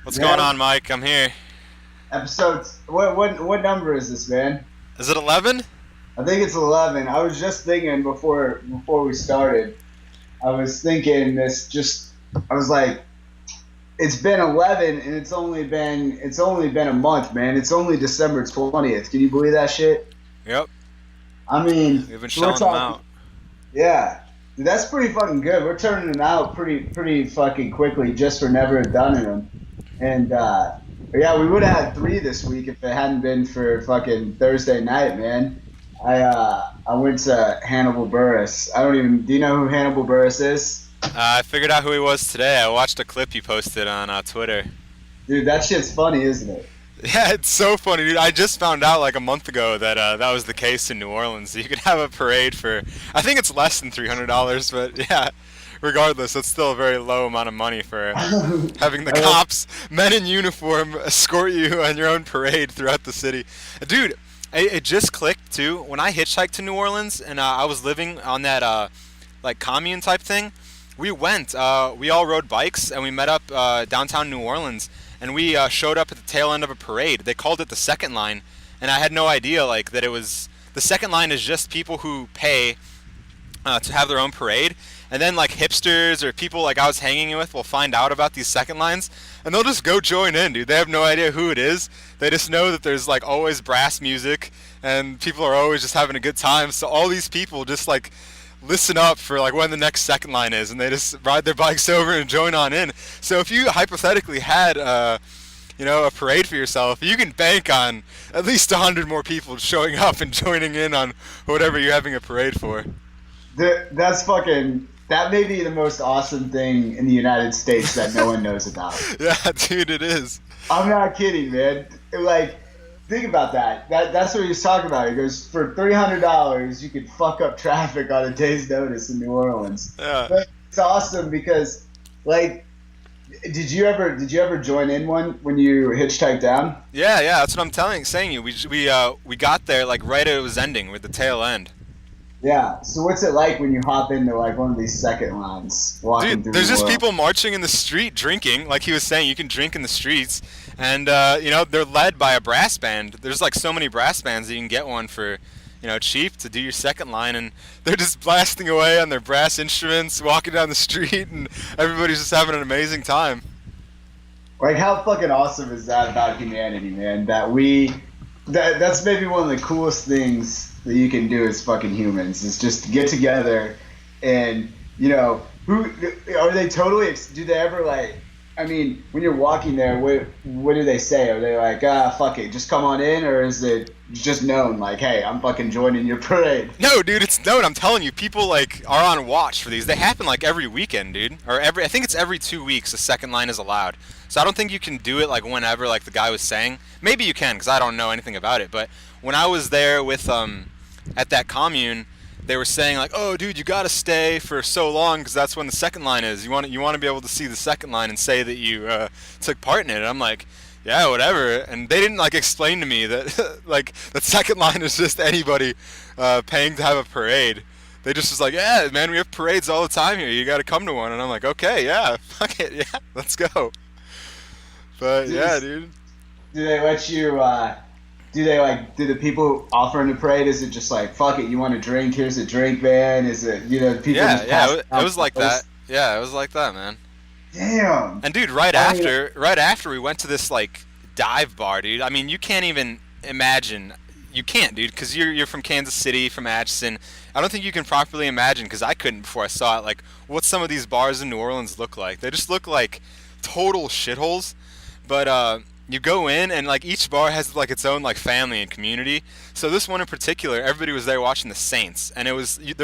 What's going Man, on, Mike? I'm here. episodes. What number is this, man? Is it 11? I think it's 11. I was just thinking before we started. I was thinking this just. I was like, it's been 11, and it's only been a month, man. It's only December 20th. Can you believe that shit? Yep. I mean, We've been so we're shelling them talking. out. Yeah, dude, that's pretty fucking good. We're turning them out pretty fucking quickly just for never done them. And yeah, we would have had three this week if it hadn't been for fucking Thursday night, man. I went to Hannibal Buress. I don't even. Do you know who Hannibal Buress is? I figured out who he was today. I watched a clip you posted on Twitter. Dude, that shit's funny, isn't it? Yeah, it's so funny, dude. I just found out like a month ago that that was the case in New Orleans. You could have a parade for, I think it's less than $300, but yeah, regardless, it's still a very low amount of money for having the I cops, men in uniform, escort you on your own parade throughout the city. Dude, it just clicked too. When I hitchhiked to New Orleans and I was living on that like commune type thing, we went. We all rode bikes and we met up downtown New Orleans, and we showed up at the tail end of a parade. They called it the second line, and I had no idea like that it was the second line is just people who pay to have their own parade. And then like hipsters or people like I was hanging with will find out about these second lines and they'll just go join in, dude. They have no idea who it is. They just know that there's like always brass music and people are always just having a good time. So all these people just like listen up for like when the next second line is and they just ride their bikes over and join on in. So if you hypothetically had a parade for yourself, you can bank on at least 100 more people showing up and joining in on whatever you're having a parade for. that's fucking. That may be the most awesome thing in the United States that no one knows about. Yeah, dude, it is. I'm not kidding, man. Like, think about that. That's what he was talking about. He goes, for $300, you could fuck up traffic on a day's notice in New Orleans. Yeah. But it's awesome because, like, did you ever join in one when you hitchhiked down? Yeah, that's what I'm saying you. We got there like right as it was ending with the tail end. Yeah. So what's it like when you hop into like one of these second lines walking Dude, through there's New just Orleans? people marching in the street drinking, like he was saying. You can drink in the streets, and they're led by a brass band. There's like so many brass bands that you can get one for, cheap to do your second line, and they're just blasting away on their brass instruments, walking down the street, and everybody's just having an amazing time. Like, how fucking awesome is that about humanity, man? That's maybe one of the coolest things that you can do as fucking humans is just get together and, who are they totally, do they ever like, I mean, when you're walking there, what do they say? Are they like, fuck it, just come on in? Or is it just known, like, hey, I'm fucking joining your parade? No, dude, it's known. I'm telling you, people like are on watch for these. They happen like every weekend, dude, or every. I think it's every 2 weeks. The second line is allowed. So I don't think you can do it like whenever, like the guy was saying. Maybe you can, because I don't know anything about it. But when I was there with at that commune, they were saying like, oh, dude, you gotta stay for so long because that's when the second line is. You want to be able to see the second line and say that you took part in it. And I'm like, yeah, whatever. And they didn't like explain to me that like the second line is just anybody paying to have a parade. They just was like, yeah, man, we have parades all the time here. You got to come to one. And I'm like, okay, yeah, fuck it, yeah, let's go. But Do, yeah, dude. do they let you, do the people offering the parade, is it just like, fuck it, you want a drink, here's a drink, man? Is it, people Yeah, just yeah, pass it out was like that. bottles? Yeah, it was like that, man. Damn. And dude, I, right after we went to this like dive bar, dude. I mean, you can't even imagine. You can't, dude, because you're from Kansas City, from Atchison. I don't think you can properly imagine, because I couldn't before I saw it. Like, what some of these bars in New Orleans look like. They just look like total shitholes. But you go in, and like each bar has like its own like family and community. So this one in particular, everybody was there watching the Saints, and there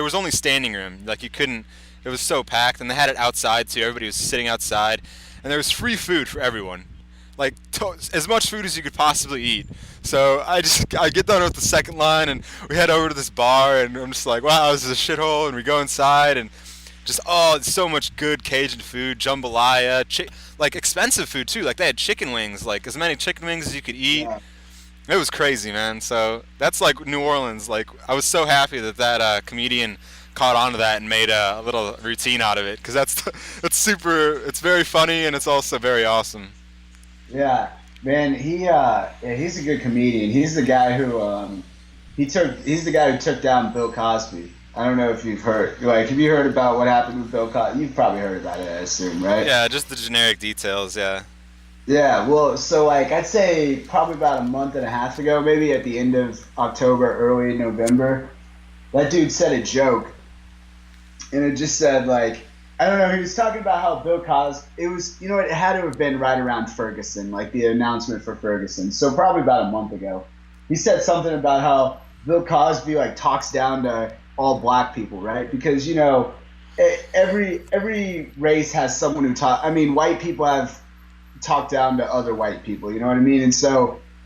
was only standing room. Like you couldn't. It was so packed, and they had it outside too. Everybody was sitting outside, and there was free food for everyone, like as much food as you could possibly eat. So I get done with the second line, and we head over to this bar, and I'm just like, wow, this is a shithole. And we go inside, and just it's so much good Cajun food, jambalaya, like expensive food too. Like they had chicken wings, like as many chicken wings as you could eat. yeah. It was crazy, man. So that's like New Orleans. Like I was so happy that comedian caught on to that and made a little routine out of it, because that's super. It's very funny and it's also very awesome. Yeah, man, he's a good comedian. He's the guy who he's the guy who took down Bill Cosby. I don't know if you've heard, like, have you heard about what happened with Bill Cosby? You've probably heard about it, I assume, right? Yeah, just the generic details. Yeah. Yeah, well, so like I'd say probably about a month and a half ago, maybe at the end of October, early November, that dude said a joke, and it just said like, I don't know, he was talking about how Bill Cosby, it was, it had to have been right around Ferguson, like the announcement for Ferguson. So probably about a month ago. He said something about how Bill Cosby like talks down to all black people, right? Because every race has someone who talk. I mean, white people have talked down to other white people, you know what I mean? And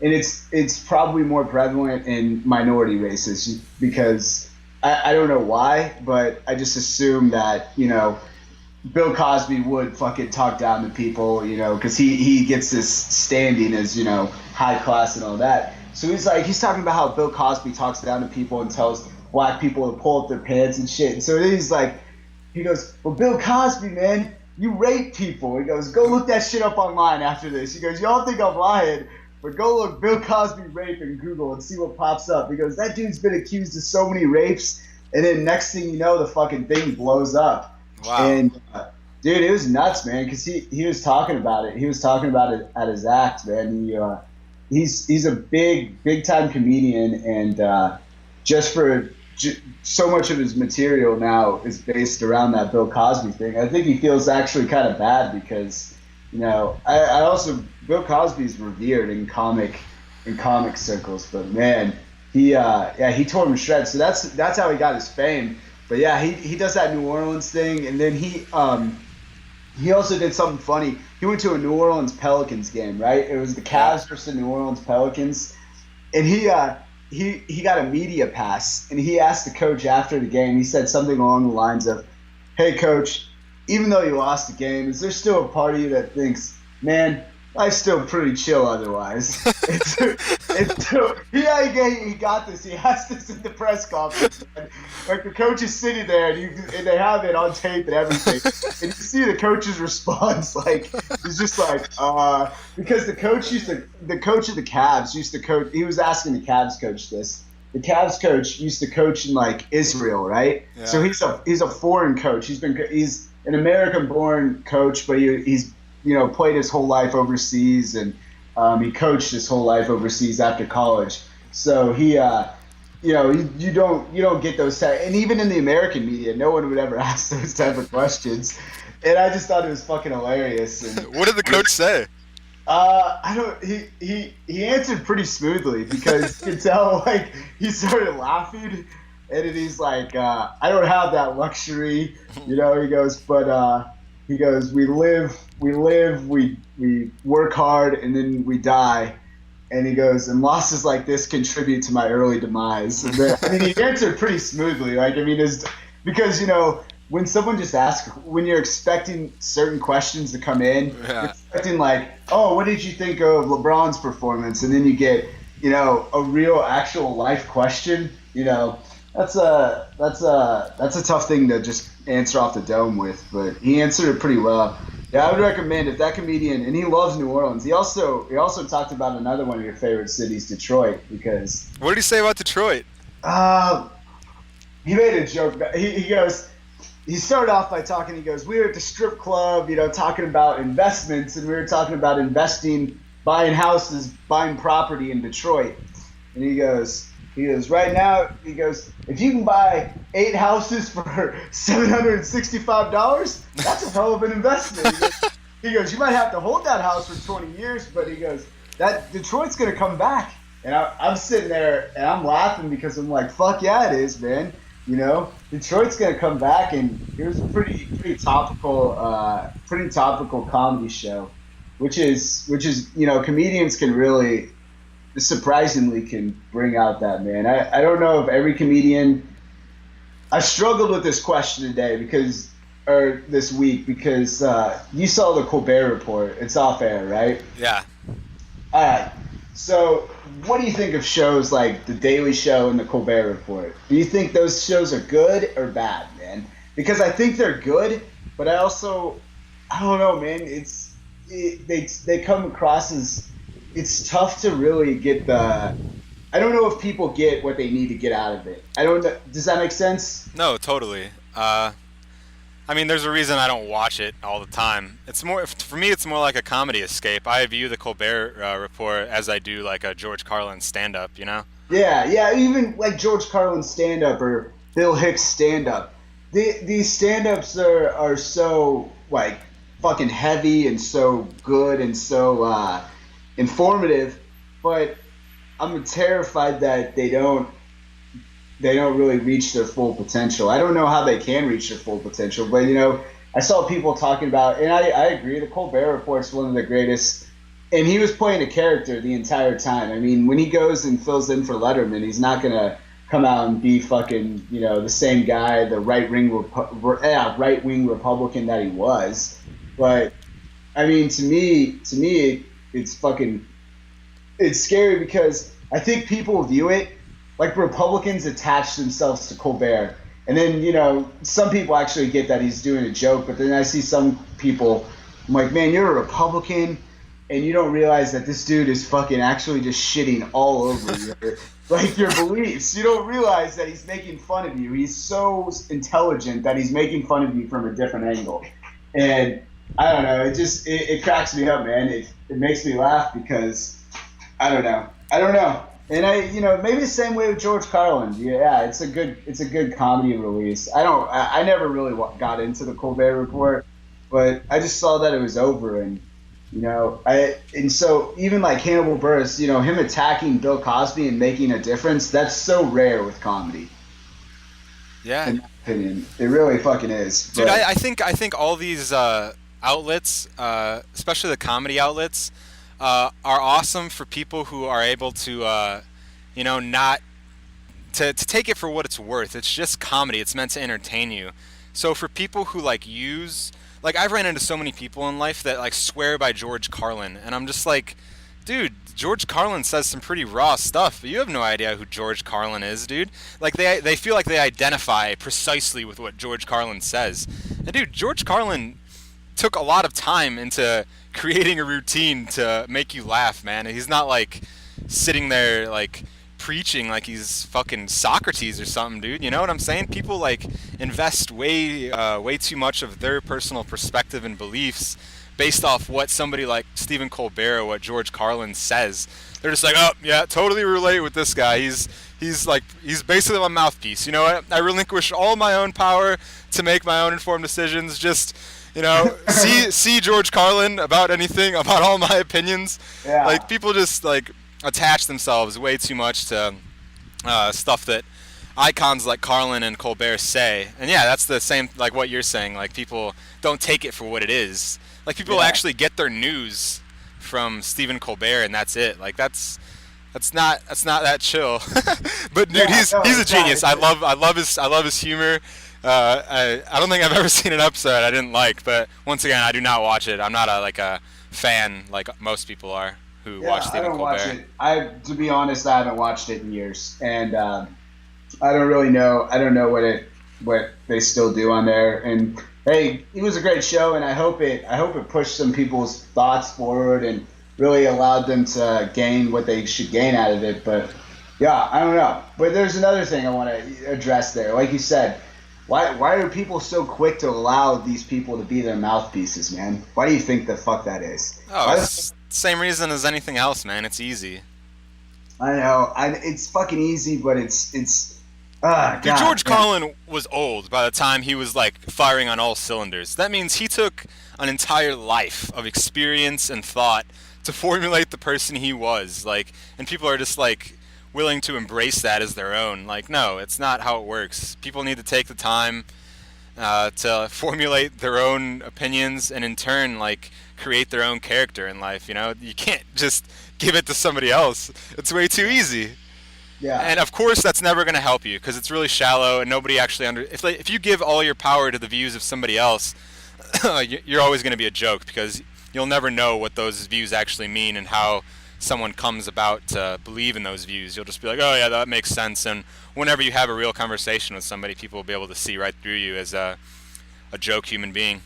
it's probably more prevalent in minority races because I don't know why, but I just assume that Bill Cosby would fucking talk down to people, because he gets this standing as, high class and all that. So he's talking about how Bill Cosby talks down to people and tells black people to pull up their pants and shit. And so he goes, well, Bill Cosby, man, you rape people. He goes, go look that shit up online after this. He goes, y'all think I'm lying, but go look Bill Cosby rape in Google and see what pops up. He goes, that dude's been accused of so many rapes, and then next thing you know, the fucking thing blows up. Wow. And dude, it was nuts, man, because he was talking about it. He was talking about it at his act, man. He's a big time comedian, and so much of his material now is based around that Bill Cosby thing. I think he feels actually kind of bad because, I also Bill Cosby's revered in comic circles, but man, he tore him to shreds. So that's how he got his fame. But yeah, he does that New Orleans thing, and then he also did something funny. He went to a New Orleans Pelicans game, right? It was the Cavs versus the New Orleans Pelicans, and he got a media pass, and he asked the coach after the game. He said something along the lines of, "Hey, coach, even though you lost the game, is there still a part of you that thinks, man, life's still pretty chill otherwise?" He got this. He asked this at the press conference. Like the coach is sitting there, and they have it on tape and everything. And you see the coach's response, like he's just like, because the coach of the Cavs used to coach. He was asking the Cavs coach this. The Cavs coach used to coach in like Israel, right? Yeah. So he's a foreign coach. He's an American-born coach, but he's played his whole life overseas, and he coached his whole life overseas after college. So he, you don't get those and even in the American media, no one would ever ask those type of questions. And I just thought it was fucking hilarious. And What did the coach say? I don't. He answered pretty smoothly because you could tell like he started laughing, and then he's like, "I don't have that luxury," He goes, but he goes, "We live, we work hard, and then we die." And he goes, "And losses like this contribute to my early demise." He answered pretty smoothly. Because when someone just asks, when you're expecting certain questions to come in, Yeah. you're expecting like, "Oh, what did you think of LeBron's performance?" And then you get, a real actual life question. That's a tough thing to just answer off the dome with. But he answered it pretty well. Yeah, I would recommend if that comedian, and he loves New Orleans. He also talked about another one of your favorite cities, Detroit, because What did he say about Detroit? he made a joke. He goes, he started off by talking. He goes, we were at the strip club, talking about investments, and we were talking about investing, buying houses, buying property in Detroit. And he goes, right now, if you can buy 8 houses for $765, that's a hell of an investment. He goes, you might have to hold that house for 20 years, but he goes, that Detroit's going to come back. And I'm sitting there and I'm laughing because I'm like, fuck yeah, it is, man. Detroit's going to come back, and here's a pretty topical comedy show, which is comedians can really surprisingly can bring out that, man. I don't know if every comedian. I struggled with this question today this week because you saw the Colbert Report. It's off air, right? Yeah. All right. So what do you think of shows like The Daily Show and the Colbert Report? Do you think those shows are good or bad, man? Because I think they're good, but I don't know, man. they come across as it's tough to really get the. I don't know if people get what they need to get out of it. I don't know. Does that make sense? No, totally. I mean, there's a reason I don't watch it all the time. It's more for me. It's more like a comedy escape. I view the Colbert Report as I do like a George Carlin stand-up. You know? Yeah, yeah. Even like George Carlin's stand up or Bill Hicks stand up. These stand ups are so like fucking heavy and so good and so informative, but I'm terrified that they don't really reach their full potential. I don't know how they can reach their full potential, but I saw people talking about, and I agree, the Colbert Report's one of the greatest, and he was playing a character the entire time. I mean, when he goes and fills in for Letterman, he's not gonna come out and be fucking, the same guy, the right wing Republican that he was. But I mean, to me, it's fucking, it's scary because I think people view it like Republicans attach themselves to Colbert. And then, some people actually get that he's doing a joke, but then I see some people, I'm like, man, you're a Republican, and you don't realize that this dude is fucking actually just shitting all over your beliefs. You don't realize that he's making fun of you. He's so intelligent that he's making fun of you from a different angle. And I don't know, it cracks me up, man. It makes me laugh because I don't know. And maybe the same way with George Carlin. Yeah, it's a good comedy release. I never really got into the Colbert Report, but I just saw that it was over, and so even like Hannibal Buress, him attacking Bill Cosby and making a difference, that's so rare with comedy. Yeah. In my opinion, it really fucking is. Dude, I think all these outlets, especially the comedy outlets, are awesome for people who are able to, not to take it for what it's worth. It's just comedy. It's meant to entertain you. So for people who I've ran into so many people in life that like swear by George Carlin, and I'm just like, dude, George Carlin says some pretty raw stuff, but you have no idea who George Carlin is, dude. Like they feel like they identify precisely with what George Carlin says. And dude, George Carlin took a lot of time into creating a routine to make you laugh, man. He's not like sitting there like preaching like he's fucking Socrates or something, dude. You know what I'm saying? People like invest way too much of their personal perspective and beliefs based off what somebody like Stephen Colbert or what George Carlin says. They're just like, oh yeah, totally relate with this guy. He's basically my mouthpiece. You know what? I relinquish all my own power to make my own informed decisions. Just see George Carlin about anything, about all my opinions. Yeah. Like people just like attach themselves way too much to stuff that icons like Carlin and Colbert say. And yeah, that's the same like what you're saying. Like people don't take it for what it is. Like people actually get their news from Stephen Colbert and that's it. Like that's not that chill. But dude, he's a genius. I love his humor. I don't think I've ever seen an episode I didn't like, but once again, I do not watch it. I'm not a fan like most people are who watch Stephen Colbert. Watch it. To be honest, I haven't watched it in years, and I don't really know. I don't know what they still do on there. And hey, it was a great show, and I hope it pushed some people's thoughts forward and really allowed them to gain what they should gain out of it. But yeah, I don't know. But there's another thing I want to address there. Like you said, why are people so quick to allow these people to be their mouthpieces, man? Why do you think the fuck that is? Oh, it's same reason as anything else, man. It's easy. I know. It's fucking easy, but it's. Dude, George Carlin was old by the time he was like firing on all cylinders. That means he took an entire life of experience and thought to formulate the person he was. Like, and people are just like willing to embrace that as their own. Like, no, it's not how it works. People need to take the time to formulate their own opinions and in turn like create their own character in life. You can't just give it to somebody else. It's way too easy. Yeah. And of course that's never going to help you because it's really shallow and nobody actually if you give all your power to the views of somebody else, you're always going to be a joke because you'll never know what those views actually mean and how someone comes about to believe in those views. You'll just be like, oh yeah, that makes sense. And whenever you have a real conversation with somebody, people will be able to see right through you as a joke human being.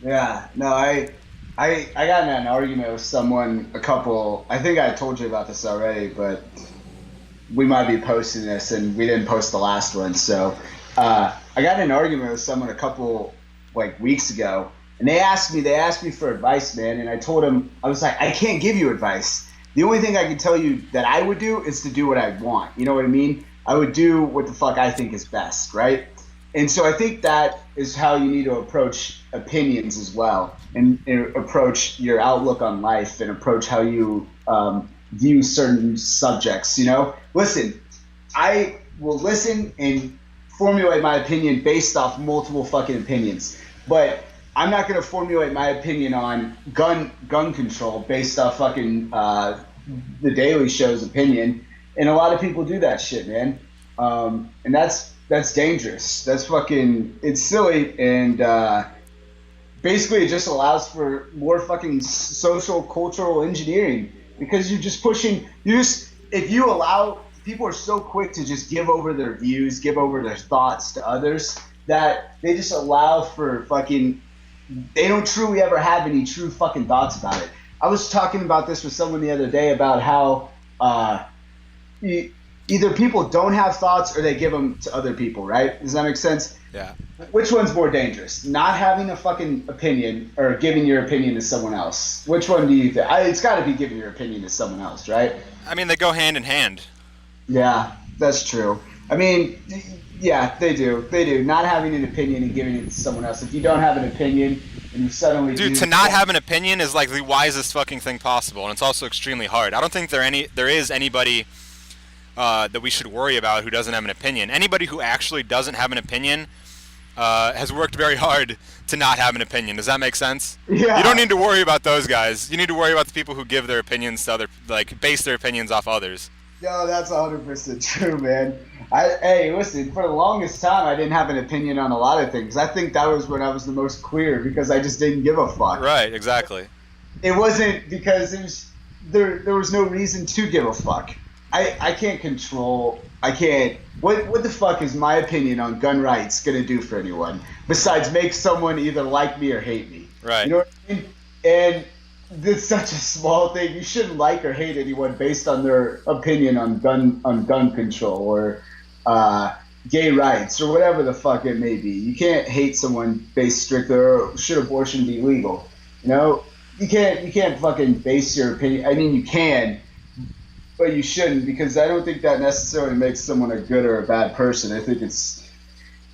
Yeah, no, I I got in an argument with someone I think I told you about this already, but we might be posting this and we didn't post the last one. So I got in an argument with someone a couple like weeks ago, and they asked me for advice, man. And I told them, I was like, I can't give you advice. The only thing I can tell you that I would do is to do what I want. You know what I mean? I would do what the fuck I think is best, right? And so I think that is how you need to approach opinions as well, and approach your outlook on life, and approach how you view certain subjects. You know, listen, I will listen and formulate my opinion based off multiple fucking opinions, but I'm not going to formulate my opinion on gun control based off fucking the Daily Show's opinion. And a lot of people do that shit, man. And that's dangerous. That's fucking, it's silly. And basically it just allows for more fucking social cultural engineering, because you're just pushing, if you allow, people are so quick to just give over their views, give over their thoughts to others, that they just allow for fucking, they don't truly ever have any true fucking thoughts about it. I was talking about this with someone the other day about how either people don't have thoughts or they give them to other people, right? Does that make sense? Yeah. Which one's more dangerous? Not having a fucking opinion or giving your opinion to someone else? Which one do you think? It's got to be giving your opinion to someone else, right? I mean, they go hand in hand. Yeah, that's true. I mean, yeah, they do. They do. Not having an opinion and giving it to someone else. If you don't have an opinion and you suddenly Dude, to not have an opinion is like the wisest fucking thing possible, and it's also extremely hard. I don't think there is anybody that we should worry about who doesn't have an opinion. Anybody who actually doesn't have an opinion has worked very hard to not have an opinion. Does that make sense? Yeah. You don't need to worry about those guys. You need to worry about the people who give their opinions to other, like, base their opinions off others. No, that's 100% true, man. Hey, listen, for the longest time, I didn't have an opinion on a lot of things. I think that was when I was the most queer, because I just didn't give a fuck. Right, exactly. It wasn't because there was no reason to give a fuck. I can't control, what the fuck is my opinion on gun rights going to do for anyone besides make someone either like me or hate me? Right. You know what I mean? And it's such a small thing. You shouldn't like or hate anyone based on their opinion on gun control or gay rights or whatever the fuck it may be. You can't hate someone based strictly, or should abortion be legal? You know, you can't fucking base your opinion. I mean, you can, but you shouldn't, because I don't think that necessarily makes someone a good or a bad person. I think it's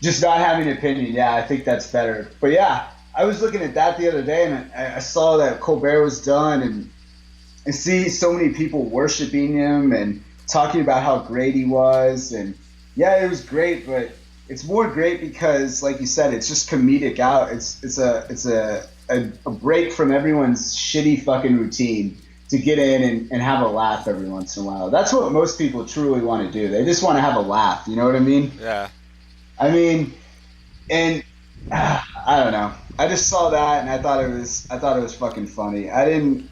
just not having an opinion. Yeah, I think that's better. But yeah, I was looking at that the other day, and I saw that Colbert was done, and I see so many people worshiping him and talking about how great he was. And yeah, it was great, but it's more great because, like you said, it's just comedic out. It's a break from everyone's shitty fucking routine to get in and have a laugh every once in a while. That's what most people truly want to do. They just want to have a laugh. You know what I mean? Yeah. I mean, and I don't know. I just saw that and I thought it was fucking funny. I didn't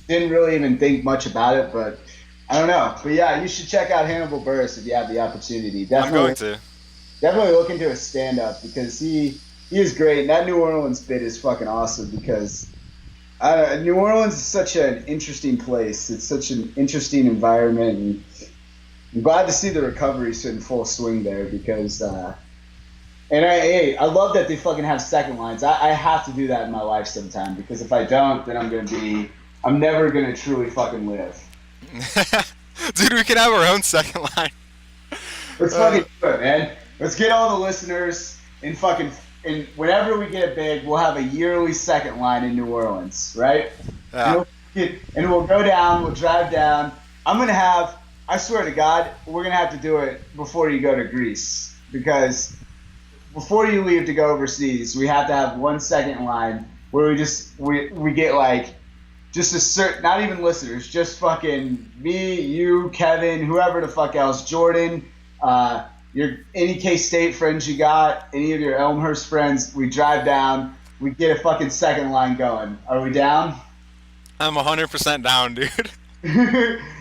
really even think much about it, but I don't know. But yeah, you should check out Hannibal Buress if you have the opportunity. Definitely, I'm going to. Definitely look into his stand-up, because he is great. And that New Orleans bit is fucking awesome, because New Orleans is such an interesting place. It's such an interesting environment, and I'm glad to see the recovery's in full swing there, because and I love that they fucking have second lines. I have to do that in my life sometime, because if I don't, then I'm never gonna truly fucking live. Dude, we could have our own second line. Let's fucking do it, man. Let's get all the listeners in fucking. And whenever we get big, we'll have a yearly second line in New Orleans, right? Yeah. And we'll go down, we'll drive down. I swear to God, we're going to have to do it before you go to Greece. Because before you leave to go overseas, we have to have one second line where we get like just a certain, not even listeners, just fucking me, you, Kevin, whoever the fuck else, Jordan, any K-State friends you got, any of your Elmhurst friends, we drive down, we get a fucking second line going. Are we down? I'm 100% down, dude.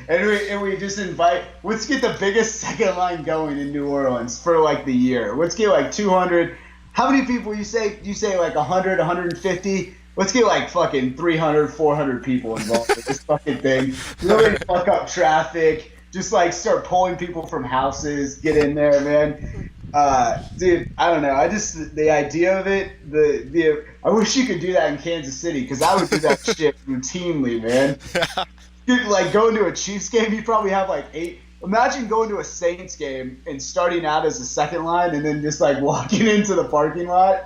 and we just invite, let's get the biggest second line going in New Orleans for like the year. Let's get like 200. How many people you say like 100, 150? let's get like fucking 300, 400 people involved with this fucking thing. Really fuck up traffic. Just like start pulling people from houses. Get in there, man. Dude, I don't know. I just the idea of it. I wish you could do that in Kansas City because I would do that shit routinely, man. Dude, like going to a Chiefs game, you probably have like 8. Imagine going to a Saints game and starting out as a second line and then just like walking into the parking lot.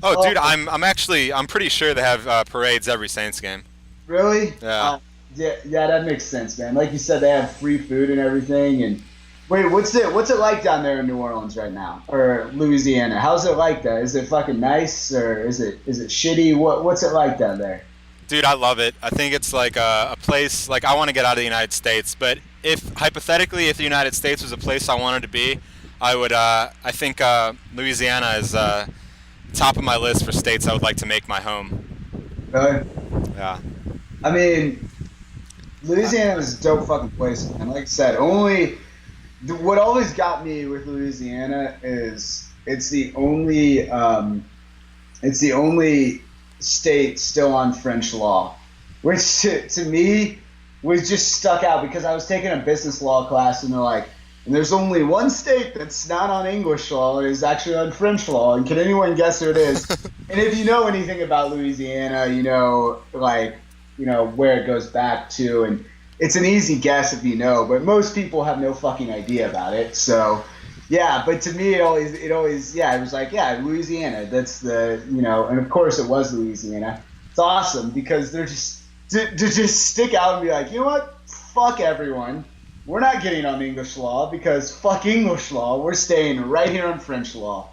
Oh, dude, I'm pretty sure they have parades every Saints game. Really? Yeah. Yeah, that makes sense, man. Like you said, they have free food and everything. And wait, what's it like down there in New Orleans right now, or Louisiana? How's it like there? Is it fucking nice, or is it shitty? What's it like down there? Dude, I love it. I think it's like a place, like I want to get out of the United States, but if hypothetically, if the United States was a place I wanted to be, I would, I think Louisiana is top of my list for states I would like to make my home. Really? Yeah. I mean, Louisiana is a dope fucking place, man. Like I said, what always got me with Louisiana is it's the only state still on French law, which to me was just stuck out because I was taking a business law class and they're like, and there's only one state that's not on English law, it is actually on French law, and can anyone guess who it is? And if you know anything about Louisiana, you know, like, you know, where it goes back to, and it's an easy guess if you know, but most people have no fucking idea about it, so... Yeah, but to me, it always, it was like, yeah, Louisiana. That's the, you know, and of course it was Louisiana. It's awesome because they're just to just stick out and be like, you know what? Fuck everyone. We're not getting on English law because fuck English law. We're staying right here on French law.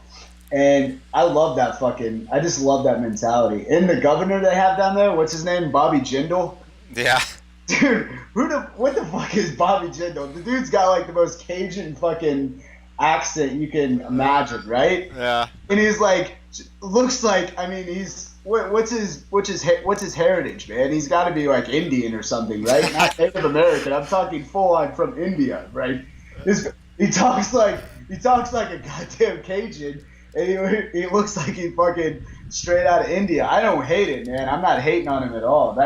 And I just love that mentality. And the governor they have down there, what's his name? Bobby Jindal. Yeah. Dude, what the fuck is Bobby Jindal? The dude's got like the most Cajun fucking accent you can imagine, right? Yeah. And he's like, looks like, I mean, he's what's his heritage, man? He's got to be like Indian or something, right? Not Native American. I'm talking full on from India, right? He talks like a goddamn Cajun, and he looks like he's fucking straight out of India. I don't hate it, man. I'm not hating on him at all.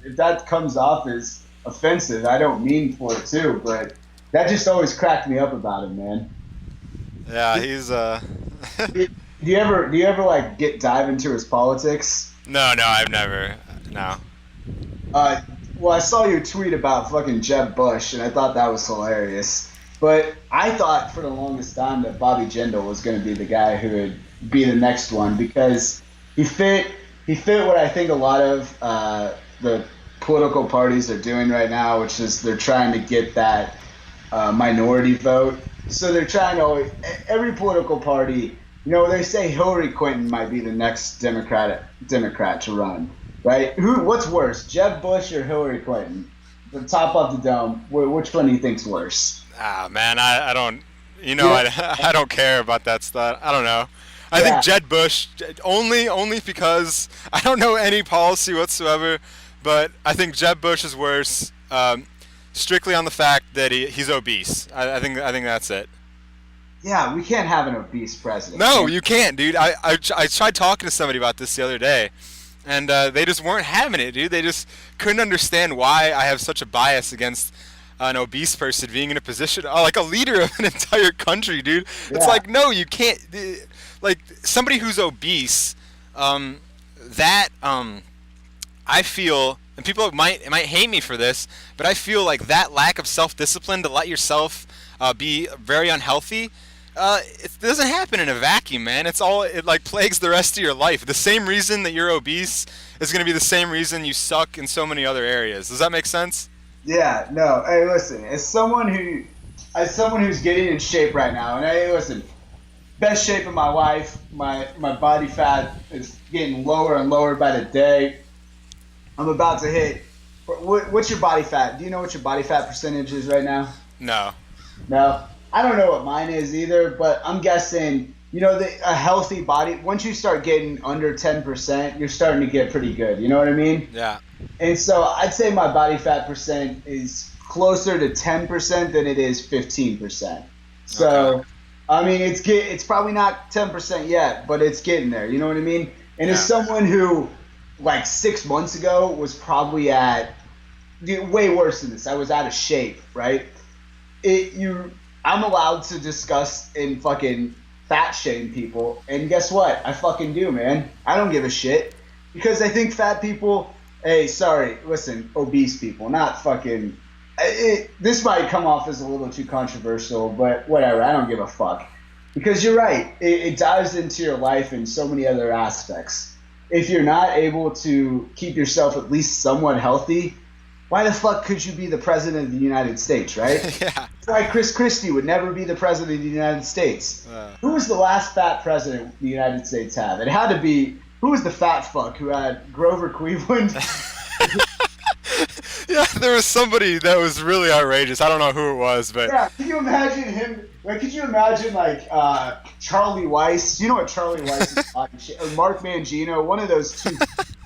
If that comes off as offensive, I don't mean for it too, but that just always cracked me up about him, man. Yeah, he's Do you ever like dive into his politics? No, I've never. No. Well, I saw your tweet about fucking Jeb Bush, and I thought that was hilarious. But I thought for the longest time that Bobby Jindal was going to be the guy who would be the next one because he fit what I think a lot of the political parties are doing right now, which is they're trying to get that minority vote. So they're trying to every political party. You know, they say Hillary Clinton might be the next Democrat to run, right? What's worse, Jeb Bush or Hillary Clinton? The top of the dome. Which one do you think's worse? Ah, man, I don't. You know, I don't care about that stuff. I don't know. I think Jeb Bush only because I don't know any policy whatsoever, but I think Jeb Bush is worse. Strictly on the fact that he's obese. I think that's it. Yeah, we can't have an obese president. No, you can't, dude. I tried talking to somebody about this the other day, and they just weren't having it, dude. They just couldn't understand why I have such a bias against an obese person being in a position, like a leader of an entire country, dude. It's like, no, you can't. Like, somebody who's obese, I feel... And people might hate me for this, but I feel like that lack of self-discipline to let yourself be very unhealthy, it doesn't happen in a vacuum, man. It like plagues the rest of your life. The same reason that you're obese is going to be the same reason you suck in so many other areas. Does that make sense? Yeah, no. Hey, listen, as someone who's getting in shape right now, and hey, listen, best shape of my life, my body fat is getting lower and lower by the day. I'm about to hit. What's your body fat? Do you know what your body fat percentage is right now? No. No. I don't know what mine is either, but I'm guessing, you know, a healthy body, once you start getting under 10%, you're starting to get pretty good. You know what I mean? Yeah. And so I'd say my body fat percent is closer to 10% than it is 15%. So, okay. I mean, it's probably not 10% yet, but it's getting there. You know what I mean? And as someone who like 6 months ago was probably at way worse than this. I was out of shape, right? I'm allowed to discuss and fucking fat shame people, and guess what? I fucking do, man. I don't give a shit because I think fat people. Hey, sorry, listen, obese people, not fucking. This might come off as a little too controversial, but whatever. I don't give a fuck because you're right. It dives into your life in so many other aspects. If you're not able to keep yourself at least somewhat healthy, why the fuck could you be the president of the United States, right? Yeah. That's why Chris Christie would never be the president of the United States. Who was the last fat president the United States had? It had to be, who was the fat fuck who had Grover Cleveland? Yeah, there was somebody that was really outrageous. I don't know who it was, but Yeah, can you imagine him? Like, could you imagine Charlie Weiss? You know what Charlie Weiss is like? Or Mark Mangino, one of those two.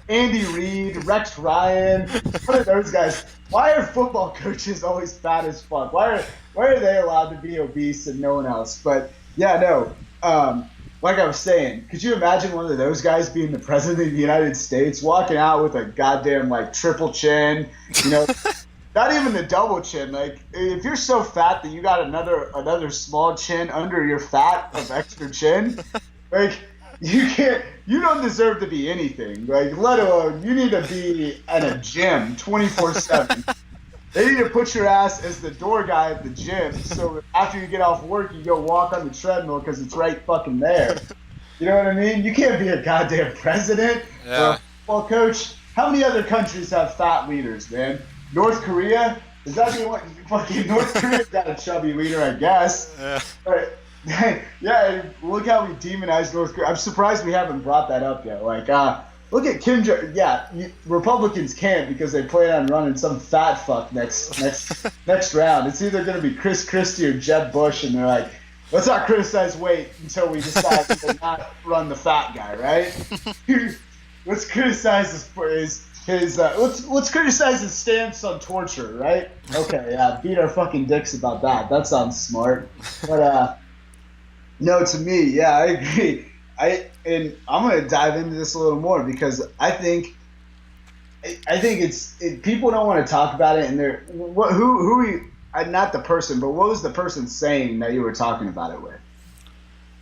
Andy Reid, Rex Ryan, one of those guys. Why are football coaches always fat as fuck? Why are they allowed to be obese and no one else? But yeah, no. Like I was saying, could you imagine one of those guys being the president of the United States, walking out with a goddamn triple chin, not even the double chin. Like, if you're so fat that you got another small chin under your fat of extra chin, like you don't deserve to be anything. Like, let alone you need to be at a gym 24/7. They need to put your ass as the door guy at the gym, so after you get off work, you go walk on the treadmill because it's right fucking there. You know what I mean? You can't be a goddamn president or a football coach. How many other countries have fat leaders, man? North Korea? Is that the one? Fucking North Korea's got a chubby leader, I guess. Yeah. But, yeah, look how we demonize North Korea. I'm surprised we haven't brought that up yet. Look at Kim Jong. Yeah, Republicans can't because they plan on running some fat fuck next round. It's either going to be Chris Christie or Jeb Bush, and they're like, let's not criticize weight until we decide to not run the fat guy, right? Let's criticize let's criticize his stance on torture, right? Okay, yeah, beat our fucking dicks about that. That sounds smart. But no, to me, yeah, I agree. And I'm gonna dive into this a little more because I think people don't want to talk about it, and they're not the person, but what was the person saying that you were talking about it with?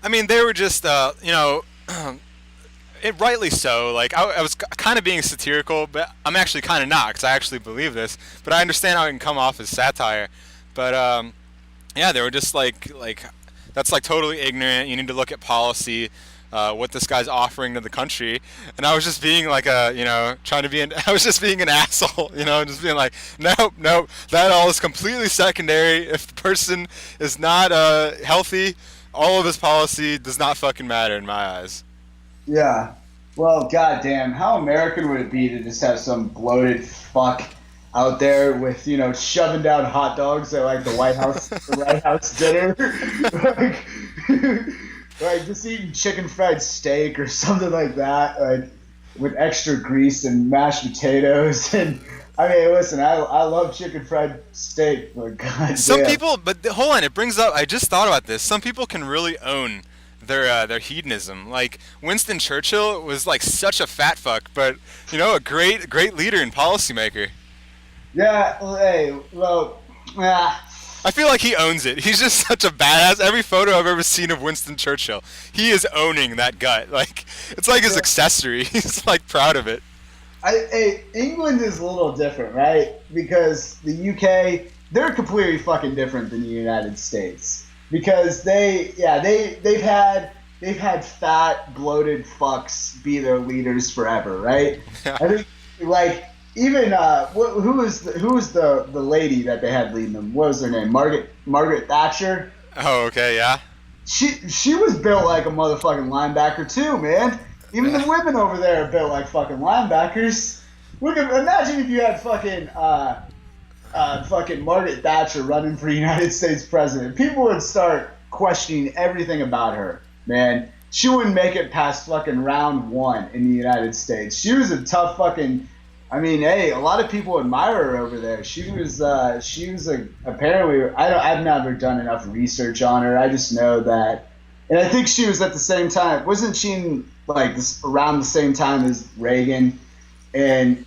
I mean, they were just it rightly so. Like I was kind of being satirical, but I'm actually kind of not because I actually believe this. But I understand how it can come off as satire. But yeah, they were just like that's totally ignorant. You need to look at policy. What this guy's offering to the country, and I was just being trying to be I was just being an asshole, just being like, nope, that all is completely secondary. If the person is not healthy, all of his policy does not fucking matter in my eyes. Yeah. Well, goddamn, how American would it be to just have some bloated fuck out there with, shoving down hot dogs at the White House dinner? Just eating chicken fried steak or something like that, with extra grease and mashed potatoes. And I mean, listen, I love chicken fried steak, but goddamn. Some people, but hold on, it brings up. I just thought about this. Some people can really own their hedonism. Like Winston Churchill was such a fat fuck, but a great leader and policymaker. Yeah. I feel like he owns it. He's just such a badass. Every photo I've ever seen of Winston Churchill, he is owning that gut. It's like his accessory. He's proud of it. England is a little different, right? Because the UK, they're completely fucking different than the United States. Because they've had fat, bloated fucks be their leaders forever, right? Yeah. I think even who was the lady that they had leading them? What was her name? Margaret Thatcher. Oh, okay, yeah. She was built like a motherfucking linebacker too, man. Even the women over there are built like fucking linebackers. Imagine if you had fucking Margaret Thatcher running for United States president. People would start questioning everything about her, man. She wouldn't make it past fucking round 1 in the United States. She was a tough fucking. I mean, hey, a lot of people admire her over there. She was apparently. I've never done enough research on her. I just know that, and I think she was at the same time. Wasn't she in around the same time as Reagan? and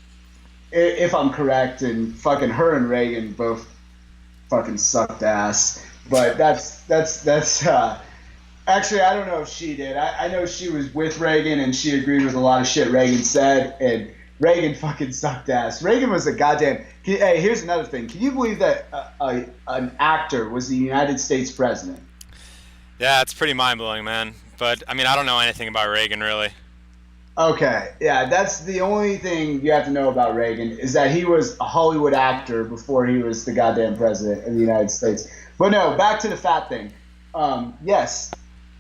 if I'm correct, and fucking her and Reagan both fucking sucked ass. But that's actually, I don't know if she did. I know she was with Reagan and she agreed with a lot of shit Reagan said, and Reagan fucking sucked ass. Reagan was a goddamn. Hey, here's another thing. Can you believe that an actor was the United States president? Yeah, it's pretty mind blowing, man. But I mean, I don't know anything about Reagan really. Okay, yeah, that's the only thing you have to know about Reagan is that he was a Hollywood actor before he was the goddamn president of the United States. But no, back to the fat thing. Yes,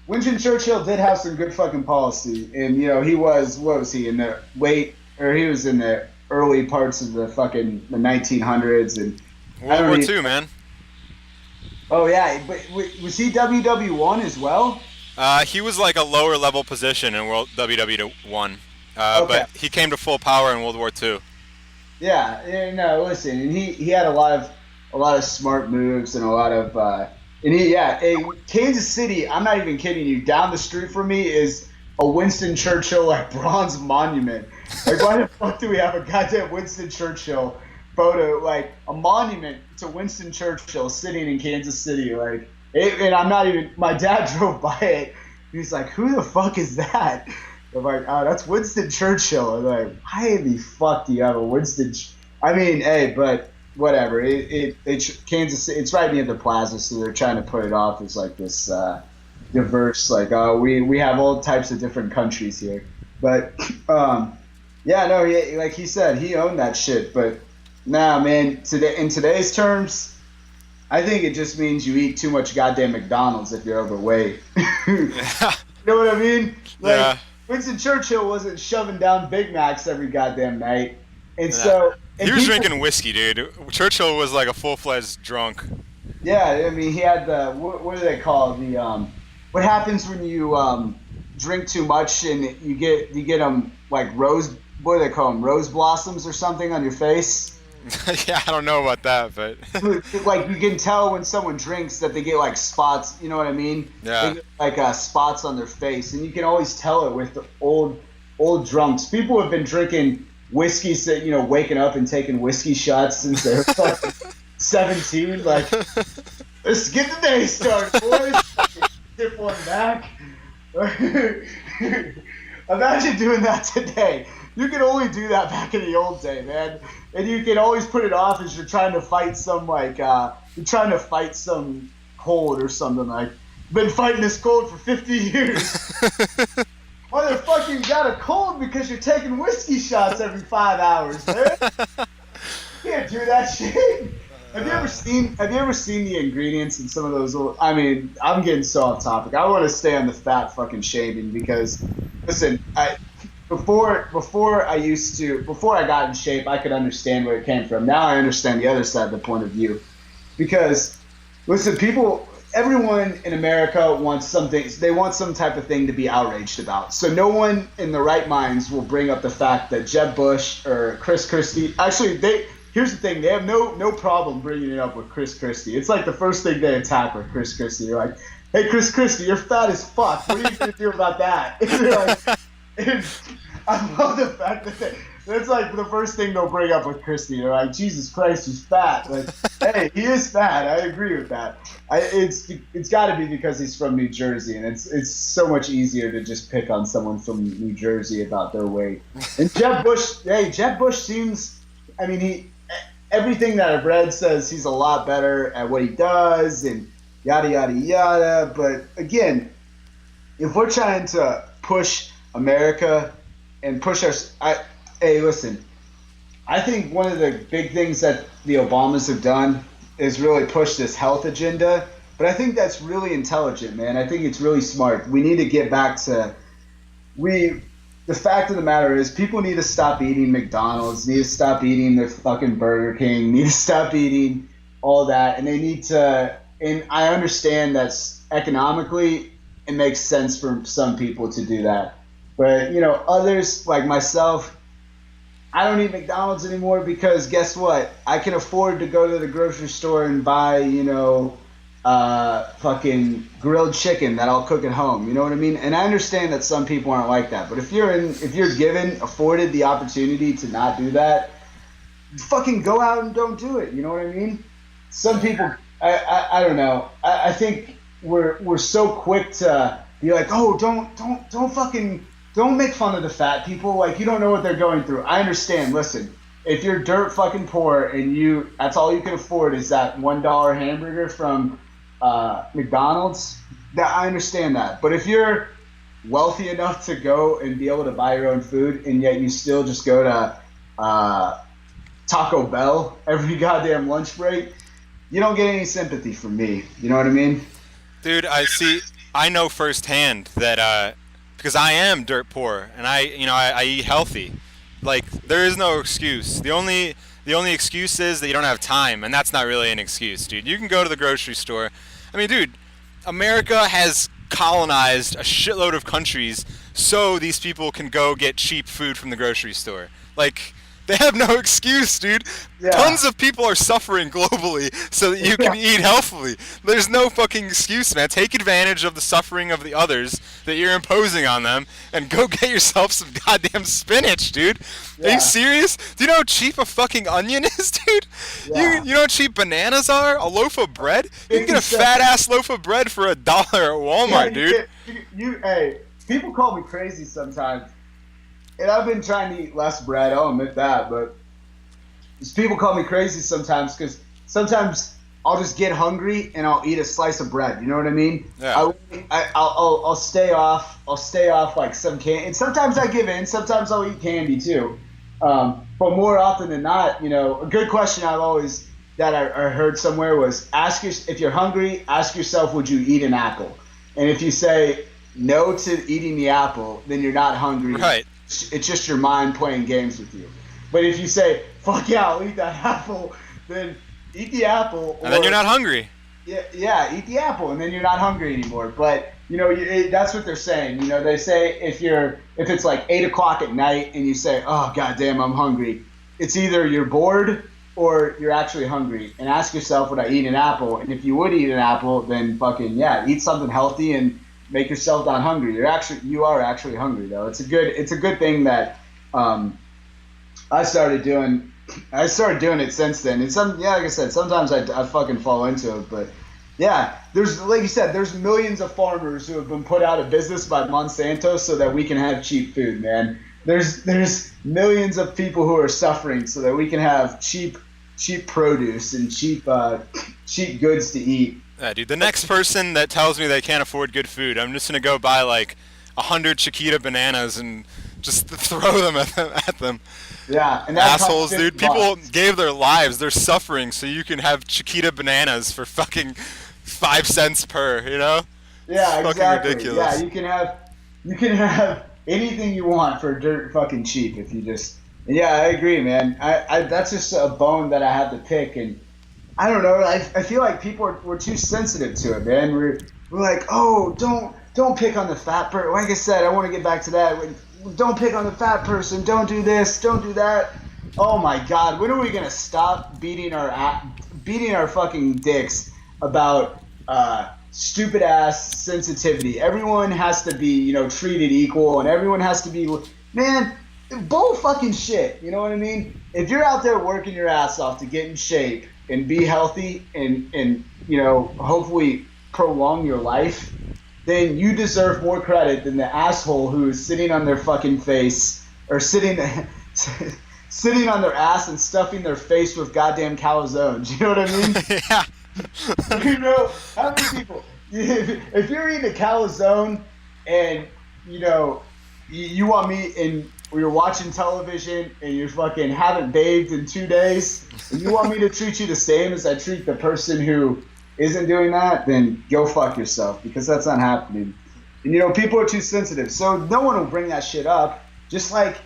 Winston Churchill did have some good fucking policy, and he was what was he in the late or he was in the early parts of the 1900s, and I World don't War even, II, man. oh yeah, but was he WW1 as well? He was like a lower level position in World WW1, Okay. but he came to full power in World War II. Yeah, no, listen, and he had a lot of smart moves and a lot of and Kansas City. I'm not even kidding you. Down the street from me is a Winston Churchill like bronze monument. Like, why the fuck do we have a goddamn Winston Churchill photo, like a monument to Winston Churchill sitting in Kansas City? Like, and I'm not even. My dad drove by it. He's like, "Who the fuck is that?" I'm like, "Oh, that's Winston Churchill." I'm like, "Why the fuck do you have a Winston?" I mean, hey, but whatever. Kansas. It's right near the plaza, so they're trying to put it off as like this diverse. Like, we have all types of different countries here. But yeah, no, like he said, he owned that shit. But nah, man. Today, in today's terms, I think it just means you eat too much goddamn McDonald's if you're overweight. You Yeah, know what I mean? Like, yeah, Winston Churchill wasn't shoving down Big Macs every goddamn night. And yeah. so, He and was people, drinking whiskey, dude. Churchill was like a full fledged drunk. yeah, I mean, he had what do they call it? What happens when you drink too much and you get them like what do they call them? Rose blossoms or something on your face? Yeah, I don't know about that, but Like you can tell when someone drinks that they get like spots. You know what I mean? They yeah, get like spots on their face, and you can always tell it with the old drunks. People have been drinking whiskey, waking up and taking whiskey shots since they're fucking 17. Like, let's get the day started, boys. Tip one back. Imagine doing that today. You could only do that back in the old day, man. And you can always put it off as you're trying to fight some cold or something like. Been fighting this cold for 50 years. Motherfucker, you got a cold because you're taking whiskey shots every 5 hours, man. You can't do that shit. Have you ever seen the ingredients in some of those? I mean, I'm getting so off topic. I want to stay on the fat fucking shaming because, listen, before I got in shape, I could understand where it came from. Now I understand the other side of the point of view, because, listen, everyone in America wants something. They want some type of thing to be outraged about. So no one in their right minds will bring up the fact that Jeb Bush or Chris Christie. Actually, here's the thing. They have no problem bringing it up with Chris Christie. It's like the first thing they attack with Chris Christie. They're like, "Hey, Chris Christie, you're fat as fuck. What are you gonna do about that?" And they're like, and I love the fact that that's like the first thing they'll bring up with Christie. They're like, "Jesus Christ, he's fat." Like, hey, he is fat. I agree with that. It's got to be because he's from New Jersey, and it's so much easier to just pick on someone from New Jersey about their weight. And Jeb Bush seems. I mean, everything that I've read says he's a lot better at what he does, and yada yada yada. But again, if we're trying to push America and push hey, listen. I think one of the big things that the Obamas have done is really push this health agenda. But I think that's really intelligent, man. I think it's really smart. We need to get back to the fact of the matter is people need to stop eating McDonald's, need to stop eating their fucking Burger King, need to stop eating all that, and they need to. And I understand that's economically it makes sense for some people to do that, but others like myself, I don't eat McDonald's anymore because guess what? I can afford to go to the grocery store and buy fucking grilled chicken that I'll cook at home. You know what I mean? And I understand that some people aren't like that, but if you're afforded the opportunity to not do that, fucking go out and don't do it. You know what I mean? Some people, I don't know. I think we're so quick to be like, oh, don't make fun of the fat people. Like, you don't know what they're going through. I understand. Listen, if you're dirt fucking poor and that's all you can afford is that $1 hamburger from McDonald's, that I understand that. But if you're wealthy enough to go and be able to buy your own food, and yet you still just go to Taco Bell every goddamn lunch break, you don't get any sympathy from me. You know what I mean? Dude, I know firsthand that because I am dirt poor and I eat healthy. Like, there is no excuse. The only excuse is that you don't have time, and that's not really an excuse, dude. You can go to the grocery store. I mean, dude, America has colonized a shitload of countries so these people can go get cheap food from the grocery store. Like, they have no excuse, dude. Yeah. Tons of people are suffering globally so that you can eat healthily. There's no fucking excuse, man. Take advantage of the suffering of the others that you're imposing on them and go get yourself some goddamn spinach, dude. Yeah. Are you serious? Do you know how cheap a fucking onion is, dude? Yeah. You know how cheap bananas are? A loaf of bread? You can get a fat-ass loaf of bread for $1 at Walmart, dude. Hey, people call me crazy sometimes. And I've been trying to eat less bread, I'll admit that, but people call me crazy sometimes because sometimes I'll just get hungry and I'll eat a slice of bread. You know what I mean? Yeah. I'll stay off. I'll stay off like some candy. And sometimes I give in. Sometimes I'll eat candy too. But more often than not, a good question that I heard somewhere was if you're hungry, ask yourself, would you eat an apple? And if you say no to eating the apple, then you're not hungry. Right. It's just your mind playing games with you. But if you say, fuck yeah, I'll eat that apple, then eat the apple. And then you're not hungry. Yeah, eat the apple, and then you're not hungry anymore. But, that's what they're saying. They say if it's like 8 o'clock at night and you say, oh, goddamn, I'm hungry, it's either you're bored or you're actually hungry. And ask yourself, would I eat an apple? And if you would eat an apple, then fucking, yeah, eat something healthy and make yourself not hungry. You are actually hungry though. It's a good thing that I started doing it since then. And like I said, sometimes I fucking fall into it, but yeah, like you said, there's millions of farmers who have been put out of business by Monsanto so that we can have cheap food, man. There's millions of people who are suffering so that we can have cheap produce and cheap goods to eat. Yeah, dude, the next person that tells me they can't afford good food, I'm just going to go buy like 100 Chiquita bananas and just throw them at them. Yeah. And assholes, dude. People gave their lives. They're suffering so you can have Chiquita bananas for fucking 5 cents per, Yeah, it's exactly. Fucking ridiculous. Yeah, you can have anything you want for dirt fucking cheap if you just... Yeah, I agree, man. I that's just a bone that I have to pick, and I don't know. I feel like we're too sensitive to it, man. We're like, oh, don't pick on the fat person. Like I said, I want to get back to that. Don't pick on the fat person. Don't do this. Don't do that. Oh my God, when are we gonna stop beating our fucking dicks about stupid ass sensitivity? Everyone has to be treated equal, and everyone has to be bull fucking shit. You know what I mean? If you're out there working your ass off to get in shape and be healthy and hopefully prolong your life, then you deserve more credit than the asshole who is sitting on their fucking face or sitting on their ass and stuffing their face with goddamn calzones. You know what I mean? Yeah. How many people? If you're eating a calzone and you want me and you're watching television and you fucking haven't bathed in 2 days, and you want me to treat you the same as I treat the person who isn't doing that, then go fuck yourself, because that's not happening. And people are too sensitive, so no one will bring that shit up. Just like,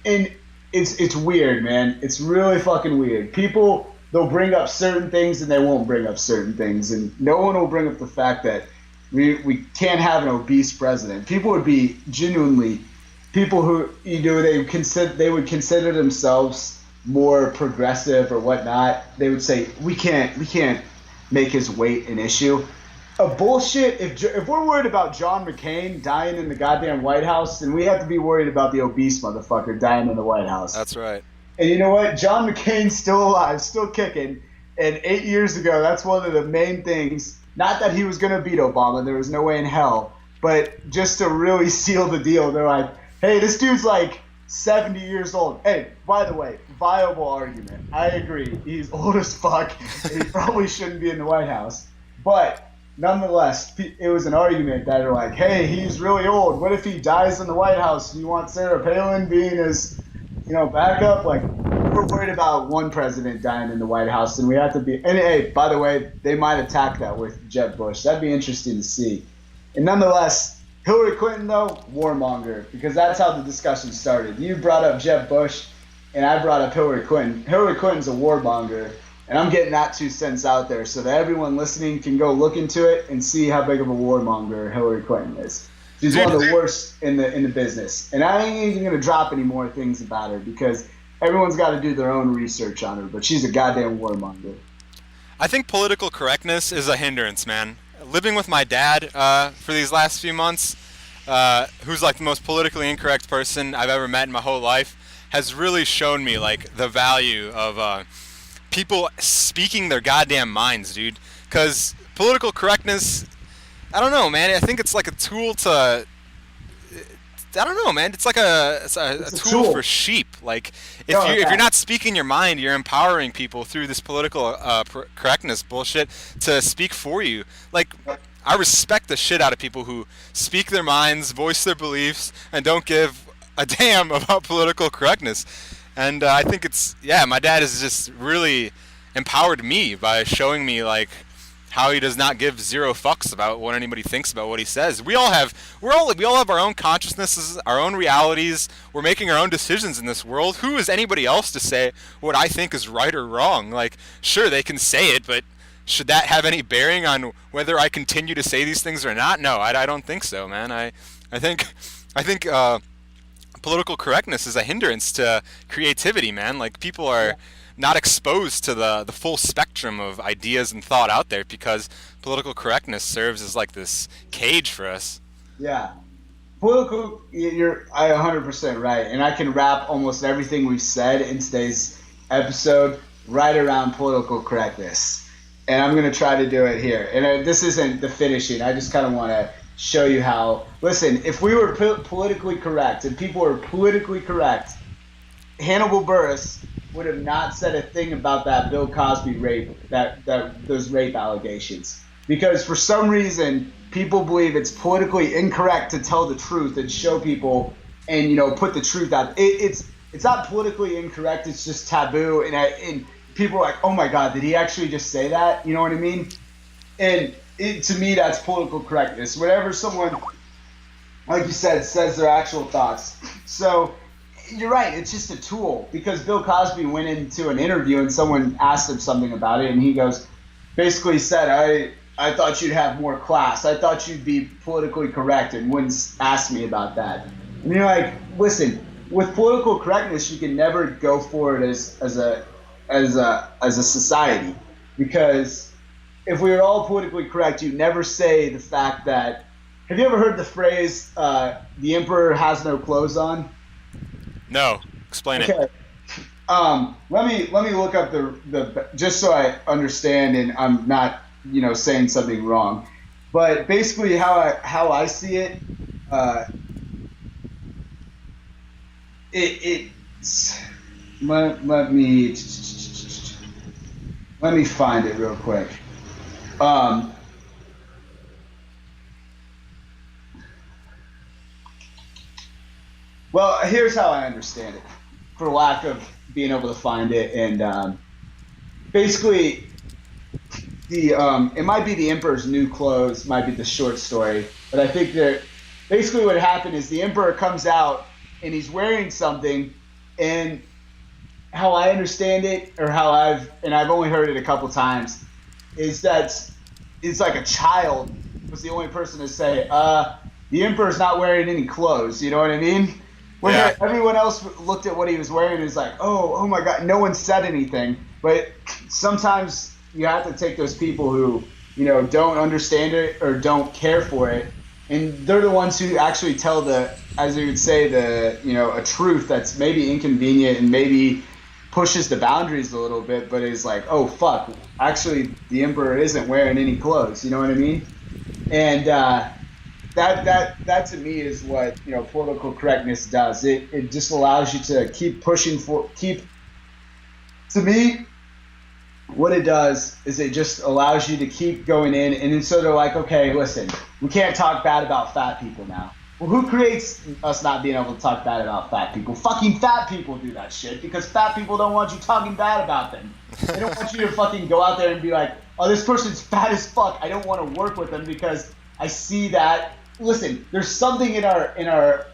and it's weird, man. It's really fucking weird. People, they'll bring up certain things and they won't bring up certain things, and no one will bring up the fact that we can't have an obese president. People would be genuinely people who they would consider themselves more progressive or whatnot. They would say we can't make his weight an issue. A bullshit. If we're worried about John McCain dying in the goddamn White House, then we have to be worried about the obese motherfucker dying in the White House. That's right. And you know what? John McCain's still alive, still kicking. And 8 years ago, that's one of the main things. Not that he was going to beat Obama. There was no way in hell. But just to really seal the deal, they're like, hey, this dude's like 70 years old. Hey, by the way, viable argument. I agree. He's old as fuck. And he probably shouldn't be in the White House. But nonetheless, it was an argument that are like, hey, he's really old. What if he dies in the White House? Do you want Sarah Palin being his, backup? Like, we're worried about one president dying in the White House, and we have to be. And hey, by the way, they might attack that with Jeb Bush. That'd be interesting to see. And nonetheless, Hillary Clinton, though, warmonger, because that's how the discussion started. You brought up Jeb Bush, and I brought up Hillary Clinton. Hillary Clinton's a warmonger. And I'm getting that 2 cents out there so that everyone listening can go look into it and see how big of a warmonger Hillary Clinton is. She's one of the worst in the business. And I ain't even going to drop any more things about her because everyone's got to do their own research on her. But she's a goddamn warmonger. I think political correctness is a hindrance, man. Living with my dad for these last few months, who's like the most politically incorrect person I've ever met in my whole life, has really shown me like the value of people speaking their goddamn minds, dude. Because political correctness, I don't know, man. I think it's like a tool to, I don't know, man. It's like a tool for sheep. Like if you're not speaking your mind, you're empowering people through this political correctness bullshit to speak for you. Like I respect the shit out of people who speak their minds, voice their beliefs, and don't give a damn about political correctness. And I think my dad has just really empowered me by showing me like how he does not give zero fucks about what anybody thinks about what he says. We all have our own consciousnesses, our own realities. We're making our own decisions in this world. Who is anybody else to say what I think is right or wrong? Like, sure, they can say it, but should that have any bearing on whether I continue to say these things or not? No, I don't think so, man. I think political correctness is a hindrance to creativity, man. Like people are not exposed to the full spectrum of ideas and thought out there because political correctness serves as like this cage for us. Yeah. You're 100% right. And I can wrap almost everything we've said in today's episode right around political correctness. And I'm going to try to do it here. And this isn't the finishing. I just kind of want to show you how. Listen, if we were politically correct and people were politically correct, Hannibal Buress would have not said a thing about that Bill Cosby rape, those rape allegations, because for some reason people believe it's politically incorrect to tell the truth and show people and put the truth out. It's not politically incorrect. It's just taboo, and people are like, oh my God, did he actually just say that? You know what I mean? And to me, that's political correctness. Whenever someone, like you said, says their actual thoughts. So you're right. It's just a tool, because Bill Cosby went into an interview and someone asked him something about it, and he basically said, I thought you'd have more class. I thought you'd be politically correct and wouldn't ask me about that. And you're like, listen, with political correctness, you can never go for it as a society, because if we were all politically correct, you'd never say the fact that. Have you ever heard the phrase, the emperor has no clothes on? No. Explain it. Let me look up the just so I understand and I'm not, saying something wrong. But basically how I see it, let me find it real quick. Well, here's how I understand it, for lack of being able to find it. And basically, it might be the Emperor's New Clothes, might be the short story. But I think that basically what happened is the Emperor comes out and he's wearing something, and how I understand it, or I've only heard it a couple times, is that it's like a child was the only person to say, the Emperor's not wearing any clothes. You know what I mean? When everyone else looked at what he was wearing and was like, oh my God, no one said anything. But sometimes you have to take those people who, you know, don't understand it or don't care for it, and they're the ones who actually tell the, as you would say, the, you know, a truth that's maybe inconvenient and maybe pushes the boundaries a little bit, but is like, oh fuck, actually the emperor isn't wearing any clothes. You know what I mean? And that to me is what, you know, political correctness does. It just allows you to keep pushing for keep. To me, what it does is it just allows you to keep going in, and then so they're like, okay, listen, we can't talk bad about fat people now. Well, who creates us not being able to talk bad about fat people? Fucking fat people do that shit because fat people don't want you talking bad about them. They don't want you to fucking go out there and be like, oh, this person's fat as fuck. I don't want to work with them because I see that. Listen, there's something in our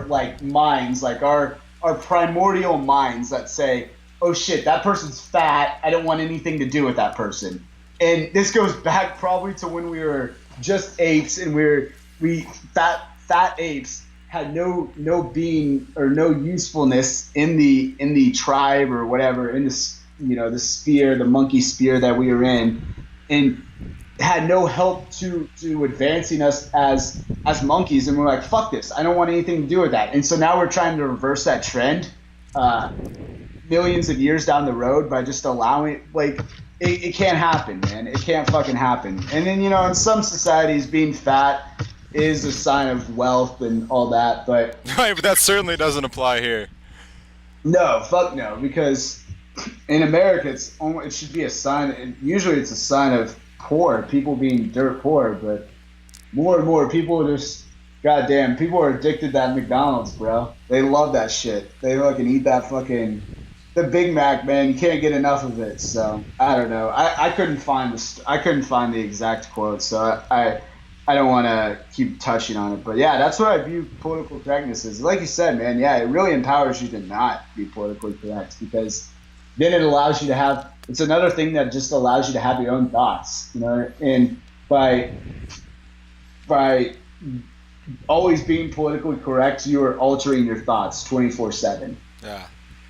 like minds, like our primordial minds that say, oh shit, that person's fat. I don't want anything to do with that person. And this goes back probably to when we were just apes, and we fat apes had no being or no usefulness in the tribe or whatever, in this, you know, the sphere, the monkey sphere that we were in, and had no help to advancing us as monkeys. And we're like, fuck this, I don't want anything to do with that. And so now we're trying to reverse that trend millions of years down the road by just allowing, like, it can't happen, man. It can't fucking happen. And then, you know, in some societies, being fat is a sign of wealth and all that, but Right, but that certainly doesn't apply here. no, fuck no, because in America, it should be a sign, and usually it's a sign of poor, people being dirt poor, but more and more people are just, goddamn, people are addicted to that McDonald's, bro. They love that shit. They fucking eat that fucking, the Big Mac, man. You can't get enough of it. So I don't know. I couldn't find the exact quote, so I don't want to keep touching on it. But yeah, that's what I view political correctness as. Like you said, man, yeah, it really empowers you to not be politically correct, because then it allows you to have, it's another thing that just allows you to have your own thoughts, you know, and by always being politically correct, you are altering your thoughts 24/7. Yeah.